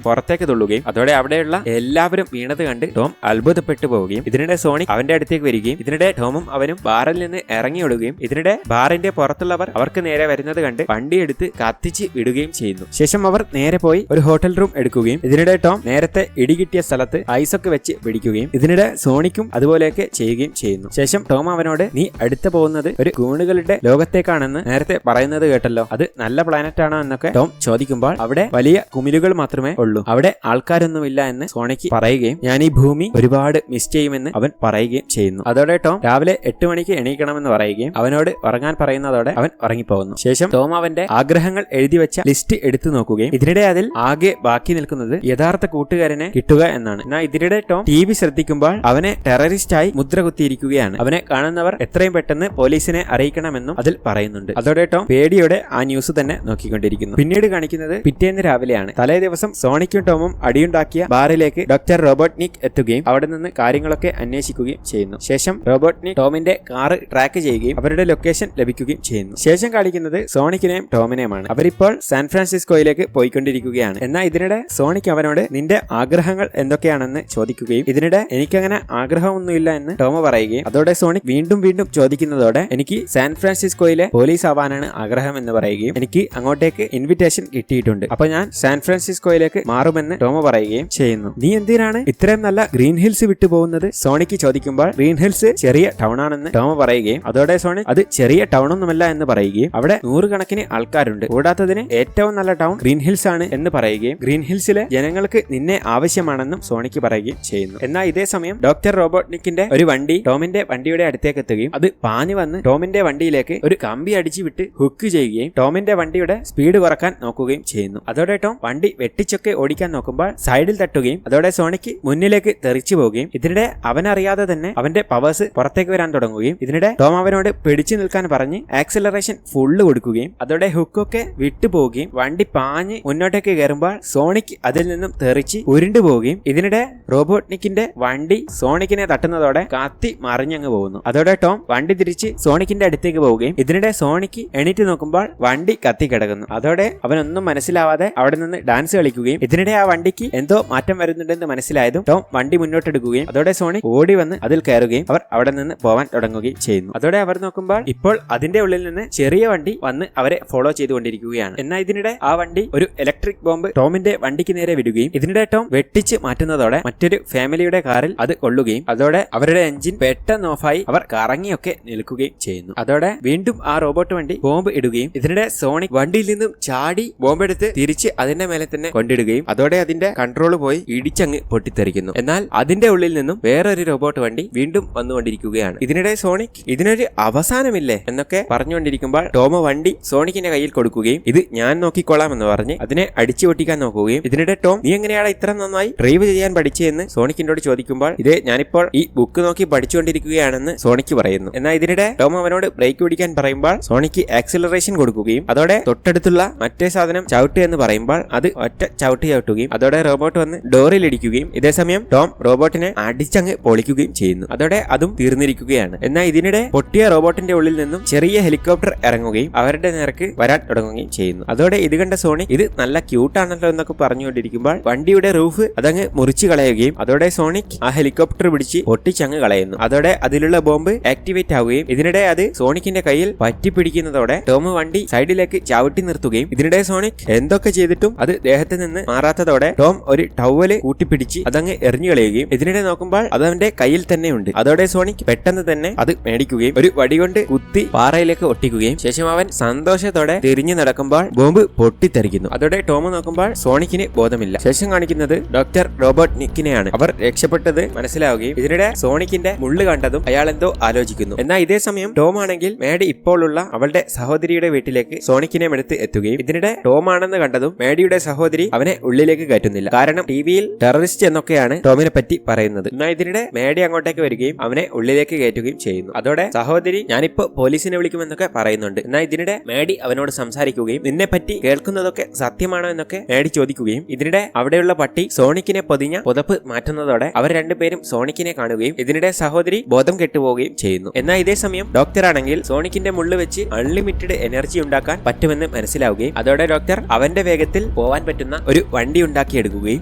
പുറത്തേക്ക് തുള്ളുകയും അതോടെ അവിടെയുള്ള എല്ലാവരും വീണത് കണ്ട് ടോം അത്ഭുതപ്പെട്ടു പോവുകയും ഇതിനിടെ സോണിക് അവന്റെ അടുത്തേക്ക് വരികയും ഇതിനിടെ ടോമും അവനും ബാറിൽ നിന്ന് ഇറങ്ങിയൊടുകയും ഇതിനിടെ ബാറിന്റെ പുറത്തുള്ളവർ അവർക്ക് നേരെ വരുന്നത് കണ്ട് വണ്ടിയെടുത്ത് കത്തിച്ച് വിടുകയും ചെയ്യുന്നു. ശേഷം അവർ നേരെ പോയി ഒരു ഹോട്ടൽ റൂം എടുക്കുകയും ഇതിനിടെ ടോം നേരത്തെ ഇടികിട്ടിയ സ്ഥലത്ത് ഐസൊക്കെ വെച്ച് പിടിക്കുകയും ഇതിനിടെ സോണിക്കും അതുപോലെയൊക്കെ ചെയ്യുകയും ചെയ്യുന്നു. ശേഷം ടോം അവനോട് നീ അടുത്ത് പോകുന്നത് ഒരു ഗൂണുകളുടെ ലോകത്തേക്കാണെന്ന് നേരത്തെ പറയുന്നത് കേട്ടല്ലോ, അത് നല്ല പ്ലാനറ്റ് ആണോ എന്നൊക്കെ ടോം ചോദിക്കുമ്പോൾ അവിടെ വലിയ കുമിലുകൾ മാത്രമേ ഉള്ളൂ, അവിടെ ആൾക്കാരൊന്നുമില്ല എന്ന് സോണിക്ക് പറയുകയും ഞാൻ ഈ ഭൂമി ഒരുപാട് മിസ് ചെയ്യുമെന്ന് അവൻ പറയുകയും ചെയ്യുന്നു. അതോടെ ടോം രാവിലെ 8 മണിക്ക് എണീക്കണമെന്ന് പറയുകയും അവനോട് ഉറങ്ങാൻ പറയുന്നതോടെ അവൻ ഉറങ്ങിപ്പോകുന്നു. ശേഷം ടോം അവന്റെ ആഗ്രഹങ്ങൾ എഴുതി വെച്ച ലിസ്റ്റ് എടുത്തു നോക്കുകയും ഇതിനിടെ അതിൽ ആകെ ബാക്കി നിൽക്കുന്നത് യഥാർത്ഥ കൂട്ടുകാരനെ കിട്ടുക എന്നാണ്. എന്നാൽ ഇതിനിടെ ടോം TV ശ്രദ്ധിക്കുമ്പോൾ അവനെ ടെററിസ്റ്റായി മുദ്ര കുത്തിയിരിക്കുകയാണ്. അവനെ കാണുന്നവർ എത്രയും പെട്ടെന്ന് പോലീസിനെ അറിയിക്കണമെന്നും അതിൽ പറയുന്നുണ്ട്. അതോടെ ടോം പേടിയോടെ ആ ന്യൂസ് തന്നെ നോക്കിക്കൊണ്ടിരിക്കുന്നു. പിന്നീട് കാണിക്കുന്നത് പിറ്റേന്ന് രാവിലെയാണ്. തലേ ദിവസം സോണിക്കും ടോമും അടിയുണ്ടാക്കിയ ബാറിലേക്ക് ഡോക്ടർ റോബോട്ട്നിക് എത്തുകയും അവിടെ നിന്ന് കാര്യങ്ങളൊക്കെ അന്വേഷിക്കുകയും ചെയ്യുന്നു. ശേഷം റോബോട്ട്നിക് ടോമിന്റെ കാറ് ട്രാക്ക് ചെയ്യുകയും അവരുടെ ലൊക്കേഷൻ ലഭിക്കുകയും ചെയ്യുന്നു. ശേഷം കാണിക്കുന്നത് സോണിക്കിനെയും ടോമിനെയുമാണ്. അവരിപ്പോൾ സാൻ ഫ്രാൻസിസ്കോയിലേക്ക് പോയിക്കൊണ്ടിരിക്കുകയാണ്. എന്നാൽ ഇതിനിടെ സോണിക് അവനോട് നിന്റെ ആഗ്രഹങ്ങൾ എന്തൊക്കെയാണെന്ന് ചോദിക്കുകയും ഇതിനിടെ എനിക്കങ്ങനെ ആഗ്രഹമൊന്നുമില്ല എന്ന് ടോം പറയുകയും അതോടെ സോണിക് വീണ്ടും വീണ്ടും ചോദിക്കുന്നതോടെ എനിക്ക് സാൻ ഫ്രാൻസിസ്കോയിലെ പോലീസ് ആവാനാണ് ആഗ്രഹം എന്ന് പറയുകയും എനിക്ക് അങ്ങോട്ടേക്ക് ഇൻവിറ്റേഷൻ കിട്ടിയിട്ടുണ്ട്, അപ്പൊ ഞാൻ സാൻ ഫ്രാൻസിസ്കോയിലേക്ക് മാറുമെന്ന് ടോം പറയുകയും ചെയ്യുന്നു. നീ എന്തിനാണ് ഇത്രയും നല്ല ഗ്രീൻ ഹിൽസ് വിട്ടു പോകുന്നത് സോണിക്ക് ചോദിക്കുമ്പോൾ ഗ്രീൻ ഹിൽസ് ചെറിയ ടൗൺ ആണെന്ന് ടോം പറയുകയും അതോടെ സോണിക് അത് ചെറിയ ടൗൺ ഒന്നുമല്ല എന്ന് പറയുകയും അവിടെ 100 കണക്കിന് ആൾക്കാരുണ്ട്, കൂടാത്തതിന് ഏറ്റവും നല്ല ടൗൺ ഗ്രീൻ ഹിൽസ് ആണ് എന്ന് പറയുകയും ഗ്രീൻ ഹിൽസിലെ ജനങ്ങൾക്ക് നിന്നെ ആവശ്യമാണെന്നും സോണിക്ക് പറയുകയും ചെയ്യുന്നു. എന്നാൽ ഇതേ സമയം ഡോക്ടർ റോബോട്ട്നിക്കിന്റെ ഒരു വണ്ടി ടോമിന്റെ വണ്ടിയുടെ അടുത്തേക്ക് എത്തുകയും അത് പാഞ്ഞു വന്ന് ടോമിന്റെ വണ്ടിയിലേക്ക് ഒരു കമ്പി അടിച്ചു വിട്ട് ഹുക്ക് ചെയ്യുകയും ടോമിന്റെ വണ്ടിയുടെ സ്പീഡ് കുറക്കാൻ നോക്കുകയും ചെയ്യുന്നു. അതോടെ ടോം വണ്ടി വെട്ടിച്ചൊക്കെ ഓടിക്കാൻ നോക്കുമ്പോൾ സൈഡിൽ തട്ടുകയും അതോടെ സോണിക്ക് മുന്നിലേക്ക് തെറിച്ചു പോവുകയും ഇതിനിടെ അവനറിയാതെ തന്നെ അവന്റെ പവേഴ്സ് പുറത്തേക്ക് വരാൻ തുടങ്ങുകയും ഇതിനിടെ ടോം അവനോട് പിടിച്ചു നിൽക്കാൻ പറഞ്ഞ് ആക്സിലറേഷൻ ഫുള്ള് കൊടുക്കുകയും അതോടെ ഹുക്കൊക്കെ വിട്ടുപോവുകയും വണ്ടി പാഞ്ഞ് മുന്നോട്ടേക്ക് കയറുമ്പോൾ സോണിക് അതിൽ നിന്നും തെറിച്ച് ഉരുണ്ടു പോവുകയും ഇതിനിടെ റോബോട്ട്നിക്കിന്റെ വണ്ടി സോണിക്കിനെ തട്ടുന്നതോടെ കത്തി മറിഞ്ഞങ്ങ് പോകുന്നു. അതോടെ ടോം വണ്ടി തിരിച്ച് സോണിക്കിന്റെ അടുത്തേക്ക് പോവുകയും ഇതിനിടെ സോണിക്ക് എണീറ്റ് നോക്കുമ്പോൾ വണ്ടി കത്തി കിടക്കുന്നു. അതോടെ അവനൊന്നും മനസ്സിലാവാതെ അവിടെ നിന്ന് ഡാൻസ് കളിക്കുകയും ഇതിനിടെ ആ വണ്ടിക്ക് എന്തോ മാറ്റം വരുന്നുണ്ടെന്ന് മനസ്സിലായതും ടോം വണ്ടി മുന്നോട്ടെടുക്കുകയും അതോടെ സോണിക് ഓടി വന്ന് അതിൽ കയറുകയും അവർ അവിടെ നിന്ന് പോവാൻ തുടങ്ങുകയും ചെയ്യുന്നു. അതോടെ അവർ നോക്കുമ്പോൾ ഇപ്പോൾ അതിന്റെ ഉള്ളിൽ നിന്ന് ചെറിയ വണ്ടി വന്ന് അവരെ ഫോളോ ചെയ്തുകൊണ്ടിരിക്കുകയാണ്. എന്നാൽ ഇതിനിടെ ആ വണ്ടി ഒരു ഇലക്ട്രിക് ബോംബ് ടോമിന്റെ വണ്ടിക്ക് നേരെ വിടുകയും ഇതിനിടെ ടോം വെട്ടിച്ച് മാറ്റുന്നതോടെ മറ്റൊരു ഫാമിലിയുടെ കാറിൽ അത് കൊള്ളുകയും അതോടെ അവരുടെ എഞ്ചിൻ പെട്ടെന്ന് ഓഫായി അവർ കറങ്ങിയൊക്കെ നിൽക്കുകയും ചെയ്യുന്നു. അതോടെ വീണ്ടും ആ റോബോട്ട് വണ്ടി ബോംബ് ഇടുകയും ഇതിനിടെ സോണിക് വണ്ടിയിൽ നിന്നും ചാടി ബോംബെടുത്ത് തിരിച്ച് അതിന്റെ മേലെ തന്നെ കൊണ്ടിടുകയും അതോടെ അതിന്റെ കൺട്രോൾ പോയി ഇടിച്ചങ്ങ് പൊട്ടിത്തെറിക്കുന്നു. എന്നാൽ അതിന്റെ ഉള്ളിൽ നിന്നും വേറൊരു റോബോട്ട് വണ്ടി വീണ്ടും വന്നുകൊണ്ടിരിക്കുകയാണ്. ഇതിനിടെ സോണിക് ഇതിനൊരു അവസാനമില്ലേ എന്നൊക്കെ പറഞ്ഞുകൊണ്ടിരിക്കുമ്പോൾ ടോം വണ്ടി സോണിക്കിന്റെ കയ്യിൽ കൊടുക്കുകയും ഇത് ഞാൻ നോക്കിക്കൊള്ളാം എന്ന് പറഞ്ഞ് അതിനെ അടിച്ചു പൊട്ടിക്കാൻ നോക്കുകയും ഇതിനിടെ ടോം നീ എങ്ങനെയാണ് ഇത്ര നന്നായി ഡ്രൈവ് ചെയ്യാൻ പഠിച്ചതെന്ന് സോണിക്കിനോട് ചോദിക്കുമ്പോൾ ഇത് ഞാനിപ്പോൾ ഈ ബുക്ക് നോക്കി പഠിച്ചുകൊണ്ടിരിക്കുകയാണെന്ന് സോണിക്ക് പറയുന്നു. എന്നാൽ ഇതിനിടെ ടോം അവനോട് ബ്രേക്ക് പിടിക്കാൻ പറയുമ്പോൾ സോണിക്ക് ആക്സിലറേഷൻ കൊടുക്കുകയും അതോടെ തൊട്ടടുത്തുള്ള മറ്റേ സാധനം ചവിട്ട് എന്ന് പറയുമ്പോൾ അത് ഒറ്റ ചവിട്ട് ചവിട്ടുകയും അതോടെ റോബോട്ട് വന്ന് ഡോറിൽ ഇടിക്കുകയും ഇതേസമയം ടോം റോബോട്ടിനെ അടിച്ചങ്ങ് പൊളിക്കുകയും ചെയ്യുന്നു. അതോടെ അതും തീർന്നിരിക്കുകയാണ്. എന്നാൽ ഇതിനിടെ പൊട്ടിയ റോബോട്ടിന്റെ ഉള്ളിൽ നിന്നും ചെറിയ ഹെലികോപ്റ്റർ ഇറങ്ങുകയും അവരുടെ നേർക്ക് വരാൻ തുടങ്ങുകയും ചെയ്യുന്നു. അതോടെ ഇത് കണ്ട സോണിക് ഇത് നല്ല ക്യൂട്ടാണല്ലോ എന്നൊക്കെ പറഞ്ഞുകൊണ്ടിരിക്കുമ്പോൾ വണ്ടിയുടെ റൂഫ് അതങ്ങ് മുറിച്ചു കളയുകയും അതോടെ സോണിക് ആ ഹെലികോപ്റ്റർ പിടിച്ച് പൊട്ടിച്ചങ്ങ് കളയുന്നു. അതോടെ അതിലുള്ള ബോംബ് ആക്ടിവേറ്റ് ആവുകയും ഇതിനിടെ അത് സോണിക്കിന്റെ കയ്യിൽ പറ്റിപ്പിടിക്കുന്നതോടെ ടോം വണ്ടി സൈഡിലേക്ക് ചവിട്ടി നിർത്തുകയും ഇതിനിടെ സോണിക് എന്തൊക്കെ ചെയ്തിട്ടും അത് ദേഹത്ത് നിന്ന് മാറാത്തതോടെ ടോം ഒരു ടവല് കൂട്ടിപ്പിടിച്ച് അതങ്ങ് എറിഞ്ഞു കളയുകയും ഇതിനിടെ നോക്കുമ്പോൾ അത് അവന്റെ കയ്യിൽ തന്നെ ഉണ്ട്. അതോടെ സോണിക് പെട്ടെന്ന് തന്നെ അത് മേടിക്കുകയും ഒരു വടി കൊണ്ട് കുത്തി പാറയിലേക്ക് ഒട്ടിക്കുകയും ശേഷം അവൻ സന്തോഷത്തോടെ തിരിഞ്ഞു നടക്കുമ്പോൾ ബോംബ് പൊട്ടിത്തെറിക്കുന്നു. അതോടെ ടോം നോക്കുമ്പോൾ സോണിക്കിന് ബോധമില്ല. ശേഷം കാണിക്കുന്നത് ഡോക്ടർ റോബോട്ട്നിക്കിനെയാണ്. അവർ രക്ഷപ്പെട്ടത് മനസ്സിലാവുകയും ഇതിനിടെ സോണിക്കിന്റെ മുള്ളു കണ്ടതും അയാൾ എന്തോ ആലോചിക്കുന്നു. എന്നാൽ ഇതേ സമയം ടോം ആണെങ്കിൽ മേഡി ഇപ്പോഴുള്ള അവളുടെ സഹോദരിയുടെ വീട്ടിലേക്ക് സോണിക്കിനെ എടുത്ത് എത്തുകയും ഇതിനിടെ ടോം ആണെന്ന് കണ്ടതും മേഡിയുടെ സഹോദരി അവനെ ഉള്ളിലേക്ക് കയറ്റുന്നില്ല. കാരണം ടിവിയിൽ ടെററിസ്റ്റ് എന്നൊക്കെയാണ് ടോമിനെ പറ്റി പറയുന്നത്. എന്നാൽ ഇതിനിടെ മേഡി അങ്ങോട്ടേക്ക് വരികയും അവനെ ഉള്ളിലേക്ക് കയറ്റുകയും ചെയ്യുന്നു. അതോടെ സഹോദരി ഞാനിപ്പോ പോലീസിനെ വിളിക്കുമെന്നൊക്കെ പറയുന്നുണ്ട്. എന്നാൽ ഇതിനിടെ മേഡി അവനോട് സംസാരിക്കുകയും നിന്നെ പറ്റി കേൾക്കുന്നതൊക്കെ സത്യമാണോ എന്നൊക്കെ മേഡി ചോദിക്കുകയും ഇതിനിടെ അവിടെയുള്ള പട്ടി സോണിക്കിനെ പൊതിഞ്ഞ പുതപ്പ് മാറ്റുന്നതോടെ അവർ രണ്ടുപേരും സോണിക്കിനെ കാണുകയും ഇതിനിടെ സഹോദരി ബോധം ബോധം കെട്ടുപോവുകയും ചെയ്യുന്നു. എന്നാൽ ഇതേ സമയം ഡോക്ടർ ആണെങ്കിൽ സോണിക്കിന്റെ മുള്ളു വെച്ച് അൺലിമിറ്റഡ് എനർജി ഉണ്ടാക്കാൻ പറ്റുമെന്ന് മനസ്സിലാവുകയും അതോടെ ഡോക്ടർ അവന്റെ വേഗത്തിൽ പോവാൻ പറ്റുന്ന ഒരു വണ്ടി ഉണ്ടാക്കിയെടുക്കുകയും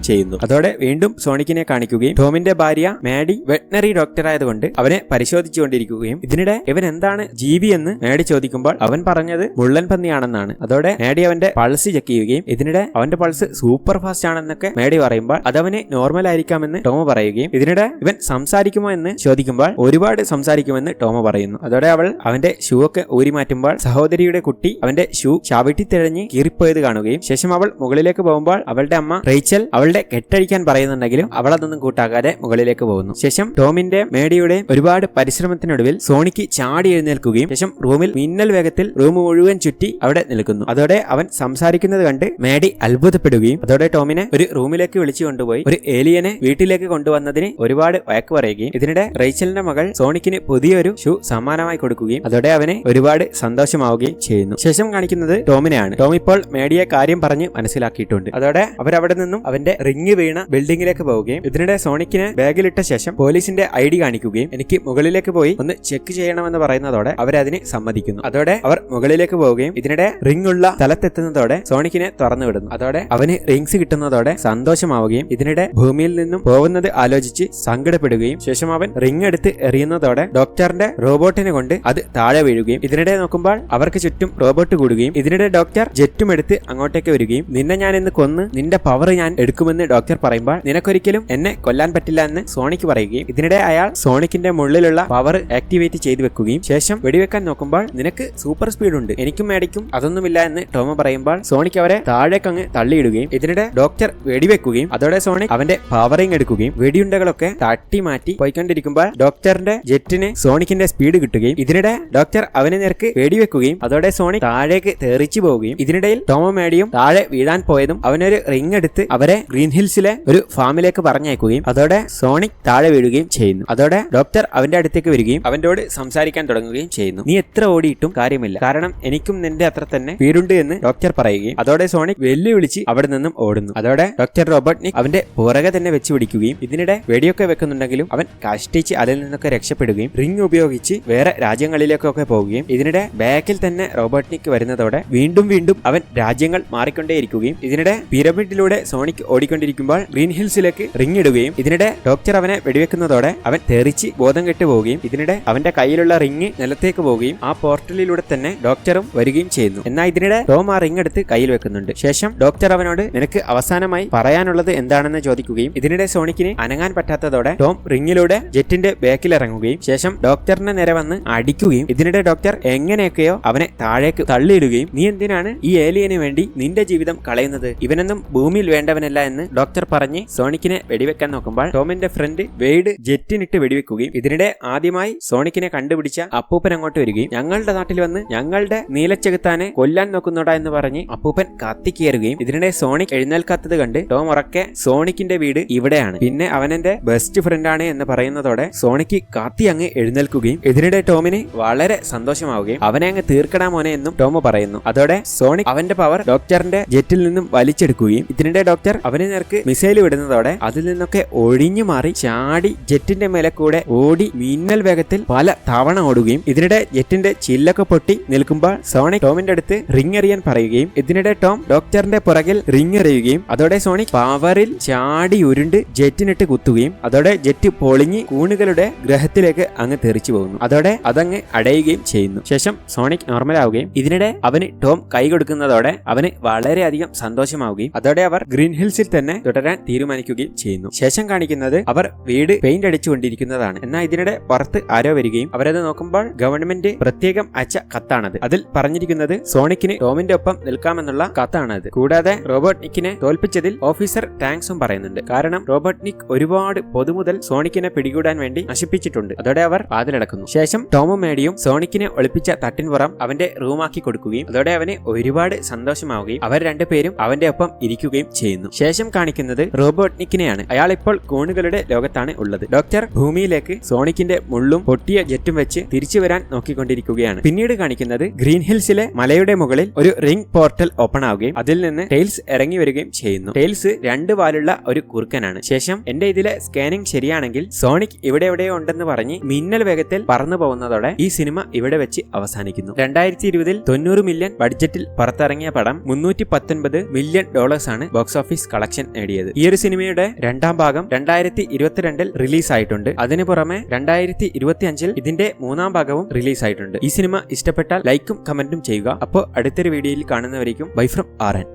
ചെയ്യുന്നു. അതോടെ വീണ്ടും സോണിക്കിനെ കാണിക്കുകയും ടോമിന്റെ ഭാര്യ മാഡി വെറ്റനറി ഡോക്ടർ ആയതുകൊണ്ട് അവനെ പരിശോധിച്ചുകൊണ്ടിരിക്കുകയും ഇതിനിടെ ഇവൻ എന്താണ് ജീവി എന്ന് മാഡി ചോദിക്കുമ്പോൾ അവൻ പറഞ്ഞത് മുള്ളൻ പന്നിയാണെന്നാണ്. അതോടെ മാഡി അവന്റെ പൾസ് ചെക്ക് ചെയ്യുകയും ഇതിനിടെ അവന്റെ പൾസ് സൂപ്പർ ഫാസ്റ്റ് ആണെന്നൊക്കെ മാഡി പറയുമ്പോൾ അതവന് നോർമൽ ആയിരിക്കാമെന്ന് ടോമ പറയുകയും ഇതിനിടെ ഇവൻ സംസാരിക്കുമോ എന്ന് ചോദിക്കുമ്പോൾ ഒരുപാട് സംസാരിക്കുമെന്ന് ടോമ പറയുന്നു. അതോടെ അവൾ അവന്റെ ഷൂ ഒക്കെ ഊരി മാറ്റുമ്പോൾ സഹോദരിയുടെ കുട്ടി അവന്റെ ഷൂ ചവിട്ടി തിഴഞ്ഞ് കീറിപ്പോയത് കാണുകയും ശേഷം അവൾ മുകളിലേക്ക് പോകുമ്പോൾ അവളുടെ അമ്മ റേച്ചൽ അവളുടെ കെട്ടഴിക്കാൻ പറയുന്നുണ്ടെങ്കിലും അവൾ അതൊന്നും കൂട്ടാക്കാതെ മുകളിലേക്ക് പോകുന്നു. ശേഷം ടോമിന്റെ മേഡിയുടെയും ഒരുപാട് പരിശ്രമത്തിനൊടുവിൽ സോണിക്ക് ചാടി എഴുന്നേൽക്കുകയും ശേഷം റൂമിൽ മിന്നൽ വേഗത്തിൽ റൂം മുഴുവൻ ചുറ്റി അവിടെ നിൽക്കുന്നു. അതോടെ അവൻ സംസാരിക്കുന്നത് കണ്ട് മേഡി അത്ഭുതപ്പെടുകയും അതോടെ ടോമിനെ ഒരു റൂമിലേക്ക് വിളിച്ചു കൊണ്ടുപോയി ഒരു ഏലിയനെ വീട്ടിലേക്ക് കൊണ്ടുവന്നതിന് ഒരുപാട് വഴക്ക് പറയുകയും ഇതിനിടെ റേച്ചലിന്റെ മകൾ സോണിക്കിന് പുതിയൊരു ഷൂ സമ്മാനമായി കൊടുക്കുകയും അതോടെ അവനെ ഒരുപാട് സന്തോഷമാവുകയും ചെയ്യുന്നു. ശേഷം കാണിക്കുന്നത് ടോമിനെയാണ്. ടോം ഇപ്പോൾ മേഡിയെ കാര്യം പറഞ്ഞ് മനസ്സിലാക്കിയിട്ടുണ്ട്. അതോടെ അവരവിടെ നിന്നും അവന്റെ റിങ് വീണ ബിൽഡിംഗിലേക്ക് പോവുകയും ഇതിനിടെ സോണിക്കിനെ ബാഗിലിട്ട ശേഷം പോലീസിന്റെ ID കാണിക്കുകയും എനിക്ക് മുകളിലേക്ക് പോയി ഒന്ന് ചെക്ക് ചെയ്യണമെന്ന് പറയുന്നതോടെ അവരതിന് സമ്മതിക്കുന്നു. അതോടെ അവർ മുകളിലേക്ക് പോവുകയും ഇതിനിടെ റിംഗ് ഉള്ള സ്ഥലത്തെത്തുന്നതോടെ സോണിക്കിനെ തുറന്നു വിടുന്നു. അതോടെ അവന് റിങ്സ് കിട്ടുന്നതോടെ സന്തോഷമാവുകയും ഇതിനിടെ ഭൂമിയിൽ നിന്നും പോകുന്നത് ആലോചിച്ച് സങ്കടപ്പെടുകയും ശേഷം അവൻ റിംഗ് എടുത്ത് എറിയുന്നതോടെ ഡോക്ടറിന്റെ റോബോട്ടിനെ കൊണ്ട് അത് താഴെ വീഴുകയും ഇതിനിടെ നോക്കുമ്പോൾ അവർക്ക് ചുറ്റും റോബോട്ട് കൂടുകയും ഇതിനിടെ ഡോക്ടർ ജെറ്റും എടുത്ത് അങ്ങോട്ടേക്ക് വരികയും നിന്നെ ഞാൻ ഇന്ന് കൊന്ന് നിന്റെ പവർ ഞാൻ എടുക്കുമെന്ന് ഡോക്ടർ പറയുമ്പോൾ നിനക്കൊരിക്കലും എന്നെ കൊല്ലാൻ പറ്റില്ല എന്ന് സോണിക്ക് പറയുകയും ഇതിനിടെ അയാൾ സോണിക്കിന്റെ മുള്ളിലുള്ള പവർ ആക്ടിവേറ്റ് ചെയ്തു വെക്കുകയും ശേഷം വെടിവെക്കാൻ നോക്കുമ്പോൾ നിനക്ക് സൂപ്പർ സ്പീഡ് ഉണ്ട്, എനിക്കും മേടിക്കും അതൊന്നുമില്ല എന്ന് ടോമ പറയുമ്പോൾ സോണിക്ക് അവരെ താഴേക്കങ്ങ് തള്ളിയിടുകയും ഇതിനിടെ ഡോക്ടർ വെടിവെക്കുകയും അതോടെ സോണിക് അവന്റെ പവറിംഗ് എടുക്കുകയും വെടിയുണ്ടകളൊക്കെ തട്ടി മാറ്റി പോയിക്കൊണ്ടിരിക്കുമ്പോൾ ഡോക്ടറിന്റെ ജെറ്റിന് സോണിക്കിന്റെ സ്പീഡ് കിട്ടുകയും ഇതിനിടെ ഡോക്ടർ അവനെ നേർക്ക് വെടിവെക്കുകയും അതോടെ സോണിക് താഴേക്ക് തെറിച്ചു പോവുകയും ഇതിനിടയിൽ ടോമ മേഡിയും താഴെ വീഴാൻ പോയതും അവനൊരു റിംഗ് എടുത്ത് അവരെ ഗ്രീൻ ഹിൽസിലെ ഒരു ഫാമിലേക്ക് പറഞ്ഞയക്കുകയും അതോടെ സോണിക് താഴെ വീഴുകയും ചെയ്യുന്നു. അതോടെ ഡോക്ടർ അവന്റെ അടുത്തേക്ക് വരികയും അവനോട് സംസാരിക്കാൻ തുടങ്ങുകയും ചെയ്യുന്നു. നീ എത്ര ഓടിയിട്ടും കാര്യമില്ല, കാരണം എനിക്കും നിന്റെ അത്ര തന്നെ സ്പീഡുണ്ട് എന്ന് ഡോക്ടർ പറയുകയും അതോടെ സോണിക് വെല്ലുവിളിച്ച് അവിടെ നിന്നും ഓടുന്നു. അതോടെ ഡോക്ടർ റോബോട്ട്നിക് അവന്റെ പുറകെ തന്നെ വെച്ച് പിടിക്കുകയും ഇതിനിടെ വെടിയൊക്കെ വെക്കുന്നുണ്ടെങ്കിലും അവൻ കഷ്ടിച്ച് അതിൽ നിന്നൊക്കെ രക്ഷപ്പെടുകയും റിംഗ് ഉപയോഗിച്ച് വേറെ രാജ്യങ്ങളിലേക്കൊക്കെ പോവുകയും ഇതിനിടെ ബാക്കിൽ തന്നെ റോബോട്ട്നിക് വരുന്നതോടെ വീണ്ടും അവൻ രാജ്യങ്ങൾ മാറിക്കൊണ്ടേയിരിക്കുകയും ഇതിനിടെ പിരമിഡിലൂടെ സോണിക് ഓടിക്കൊണ്ടിരിക്കുമ്പോൾ ഗ്രീൻ ഹിൽസിലേക്ക് റിംഗ് ഇടുകയും ഇതിനിടെ ഡോക്ടർ അവനെ വെടിവെക്കുന്നതോടെ അവൻ തെറിച്ച് ബോധം കെട്ടു പോവുകയും ഇതിനിടെ അവന്റെ കയ്യിലുള്ള റിംഗ് നിലത്തേക്ക് പോവുകയും ആ പോർട്ടലിലൂടെ തന്നെ ഡോക്ടറും വരികയും ചെയ്യുന്നു. എന്നാൽ ഇതിനിടെ ടോം ആ റിംഗ് എടുത്ത് കയ്യിൽ വെക്കുന്നുണ്ട്. ശേഷം ഡോക്ടർ അവനോട് നിനക്ക് അവസാനമായി പറയാനുള്ളത് എന്താണെന്ന് ചോദിക്കുകയും ഇതിനിടെ സോണിക്കിന് അനങ്ങാൻ പറ്റാത്തതോടെ ടോം റിംഗിലൂടെ ജെറ്റിന്റെ ബാക്കിൽ ഇറങ്ങുകയും ശേഷം ഡോക്ടറിനെ നേരെ വന്ന് അടിക്കുകയും ഇതിനിടെ ഡോക്ടർ എങ്ങനെയൊക്കെയോ അവനെ താഴേക്ക് തള്ളിയിടുകയും നീ എന്തിനാണ് ഈ ഏലിയന് വേണ്ടി നിന്റെ ജീവിതം കളയുന്നത്, ഇവനൊന്നും ഭൂമിയിൽ വേണ്ടവനല്ല എന്ന് ഡോക്ടർ പറഞ്ഞ് സോണിക്കിനെ വെടിവെക്കാൻ നോക്കുമ്പോൾ ടോമിന്റെ ഫ്രണ്ട് വെയ്ഡ് ജെറ്റിനിട്ട് വെടിവെക്കുകയും ഇതിനിടെ ആദ്യമായി സോണിക്കിനെ കണ്ടുപിടിച്ച അപ്പൂപ്പൻ അങ്ങോട്ട് വരികയും ഞങ്ങളുടെ നാട്ടിൽ വന്ന് ഞങ്ങളുടെ നീലച്ചെകുത്താനെ കൊല്ലാൻ നോക്കുന്നോടാ എന്ന് പറഞ്ഞ് അപ്പൂപ്പൻ കത്തിക്കേറുകയും ഇതിനിടെ സോണിക് എഴുന്നേൽക്കാത്തത് കണ്ട് ടോം ഉറക്കെ സോണിക്കിന്റെ വീട് ഇവിടെയാണ്, പിന്നെ അവനെന്റെ ബെസ്റ്റ് ഫ്രണ്ട് ആണ് എന്ന് പറയുന്നതോടെ സോണിക്ക് കത്തി അങ്ങ് എഴുന്നേൽക്കുകയും ഇതിനിടെ ടോമിന് വളരെ സന്തോഷമാവുകയും അവനെ അങ്ങ് തീർക്കടാ മോനെ എന്നും ടോം പറയുന്നു. അതോടെ സോണിക് അവന്റെ പവർ ഡോക്ടറിന്റെ ജെറ്റിൽ നിന്നും വലിച്ചെടുക്കുകയും ഇതിനിടെ ഡോക്ടർ അവന് നേർക്ക് മിസൈൽ വിടുന്നതോടെ അതിൽ നിന്നൊക്കെ ഒഴിഞ്ഞു മാറി ചാടി ജെറ്റിന്റെ മേലെ കൂടെ ഓടി മിന്നൽ വേഗത്തിൽ പല തവണ ഓടുകയും ഇതിനിടെ ജെറ്റിന്റെ ചില്ലൊക്കെ പൊട്ടി നിൽക്കുമ്പോൾ സോണിക് ടോമിന്റെ അടുത്ത് റിംഗ് എറിയാൻ പറയുകയും ഇതിനിടെ ടോം ഡോക്ടറിന്റെ പുറകിൽ റിംഗ് എറിയുകയും അതോടെ സോണിക് പവറിൽ ചാടി ഉരുണ്ട് ജെറ്റിനിട്ട് കുത്തുകയും അതോടെ ജെറ്റ് പൊളിഞ്ഞ് കൂണുകളുടെ ഗ്രഹത്തിലേക്ക് അങ്ങ് തെറിച്ചു പോകുന്നു. അതോടെ അതങ്ങ് അടയുകയും ചെയ്യുന്നു. ശേഷം സോണിക് നോർമലാവുകയും ഇതിനിടെ അവന് ടോം കൈ കൊടുക്കുന്നതോടെ അവന് വളരെയധികം സന്തോഷമാവുകയും അതോടെ അവർ ഗ്രീൻ ഹിൽസിൽ തന്നെ തുടരാൻ തീരുമാനിക്കുകയും ചെയ്യുന്നു. ശേഷം കാണിക്കുന്നത് അവർ വീട് പെയിന്റ് അടിച്ചുകൊണ്ടിരിക്കുന്നതാണ്. എന്നാൽ ഇതിനിടെ പുറത്ത് ആരോ വരികയും അവരത് നോക്കുമ്പോൾ ഗവൺമെന്റ് പ്രത്യേകം അയച്ച കത്താണത്. അതിൽ പറഞ്ഞിരിക്കുന്നത് സോണിക്കിന് ടോമിന്റെ ഒപ്പം നിൽക്കാമെന്നുള്ള കത്താണത്. കൂടാതെ റോബോട്ട്നിക്കിനെ തോൽപ്പിച്ചതിൽ ഓഫീസർ താങ്ക്സും പറയുന്നുണ്ട്. കാരണം റോബോട്ട്നിക് ഒരുപാട് പൊതുമുതൽ സോണിക്കിനെ പിടികൂടാൻ വേണ്ടി നശിപ്പിച്ചിട്ടുണ്ട്. അതോടെ അവർ വാതിലടക്കുന്നു. ശേഷം ടോമും മേഡിയും സോണിക്കിനെ ഒളിപ്പിച്ച തട്ടിൻപുറം അവന്റെ റൂമാക്കി കൊടുക്കുകയും അതോടെ അവന് ഒരുപാട് സന്തോഷമാവുകയും അവർ രണ്ടുപേരും അവന്റെ ഒപ്പം ഇരിക്കുകയും ചെയ്യുന്നു. ശേഷം കാണിക്കുന്നത് റോബോട്ട്നിക്കിനെയാണ്. അയാൾ ഇപ്പോൾ കൂണുകളുടെ ലോകത്താണ് ഉള്ളത്. ഡോക്ടർ ഭൂമിയിലേക്ക് സോണിക്കിന്റെ മുള്ളും പൊട്ടിയ ജെറ്റും വെച്ച് തിരിച്ചു വരാൻ നോക്കിക്കൊണ്ടിരിക്കുകയാണ്. പിന്നീട് കാണിക്കുന്നത് ഗ്രീൻ ഹിൽസിലെ മലയുടെ മുകളിൽ ഒരു റിംഗ് പോർട്ടൽ ഓപ്പൺ ആവുകയും അതിൽ നിന്ന് ടെയിൽസ് ഇറങ്ങി വരികയും ചെയ്യുന്നു. ടെയിൽസ് 2 വാലുള്ള ഒരു കുറുക്കനാണ്. ശേഷം എന്റെ ഇതിലെ സ്കാനിംഗ് ശരിയാണെങ്കിൽ സോണിക് ഇവിടെ എവിടെയോ ഉണ്ടെന്ന് ഉണ്ടെന്ന് പറഞ്ഞ് മിന്നൽ വേഗത്തിൽ പറന്നു പോകുന്നതോടെ ഈ സിനിമ ഇവിടെ വെച്ച് അവസാനിക്കുന്നു. 2020 90 മില്യൺ ബഡ്ജറ്റിൽ പുറത്തിറങ്ങിയ പടം $319 മില്യൺ ആണ് ബോക്സ് ഓഫീസ് കളക്ഷൻ നേടിയത്. ഈ ഒരു സിനിമയുടെ രണ്ടാം ഭാഗം 2022 റിലീസ് ആയിട്ടുണ്ട്. അതിനു പുറമെ 2025 ഇതിന്റെ മൂന്നാം ഭാഗവും റിലീസ് ആയിട്ടുണ്ട്. ഈ സിനിമ ഇഷ്ടപ്പെട്ടാൽ ലൈക്കും കമന്റും ചെയ്യുക. അപ്പോൾ അടുത്തൊരു വീഡിയോയിൽ കാണുന്നവരേക്കും ബൈ ഫ്രം RN.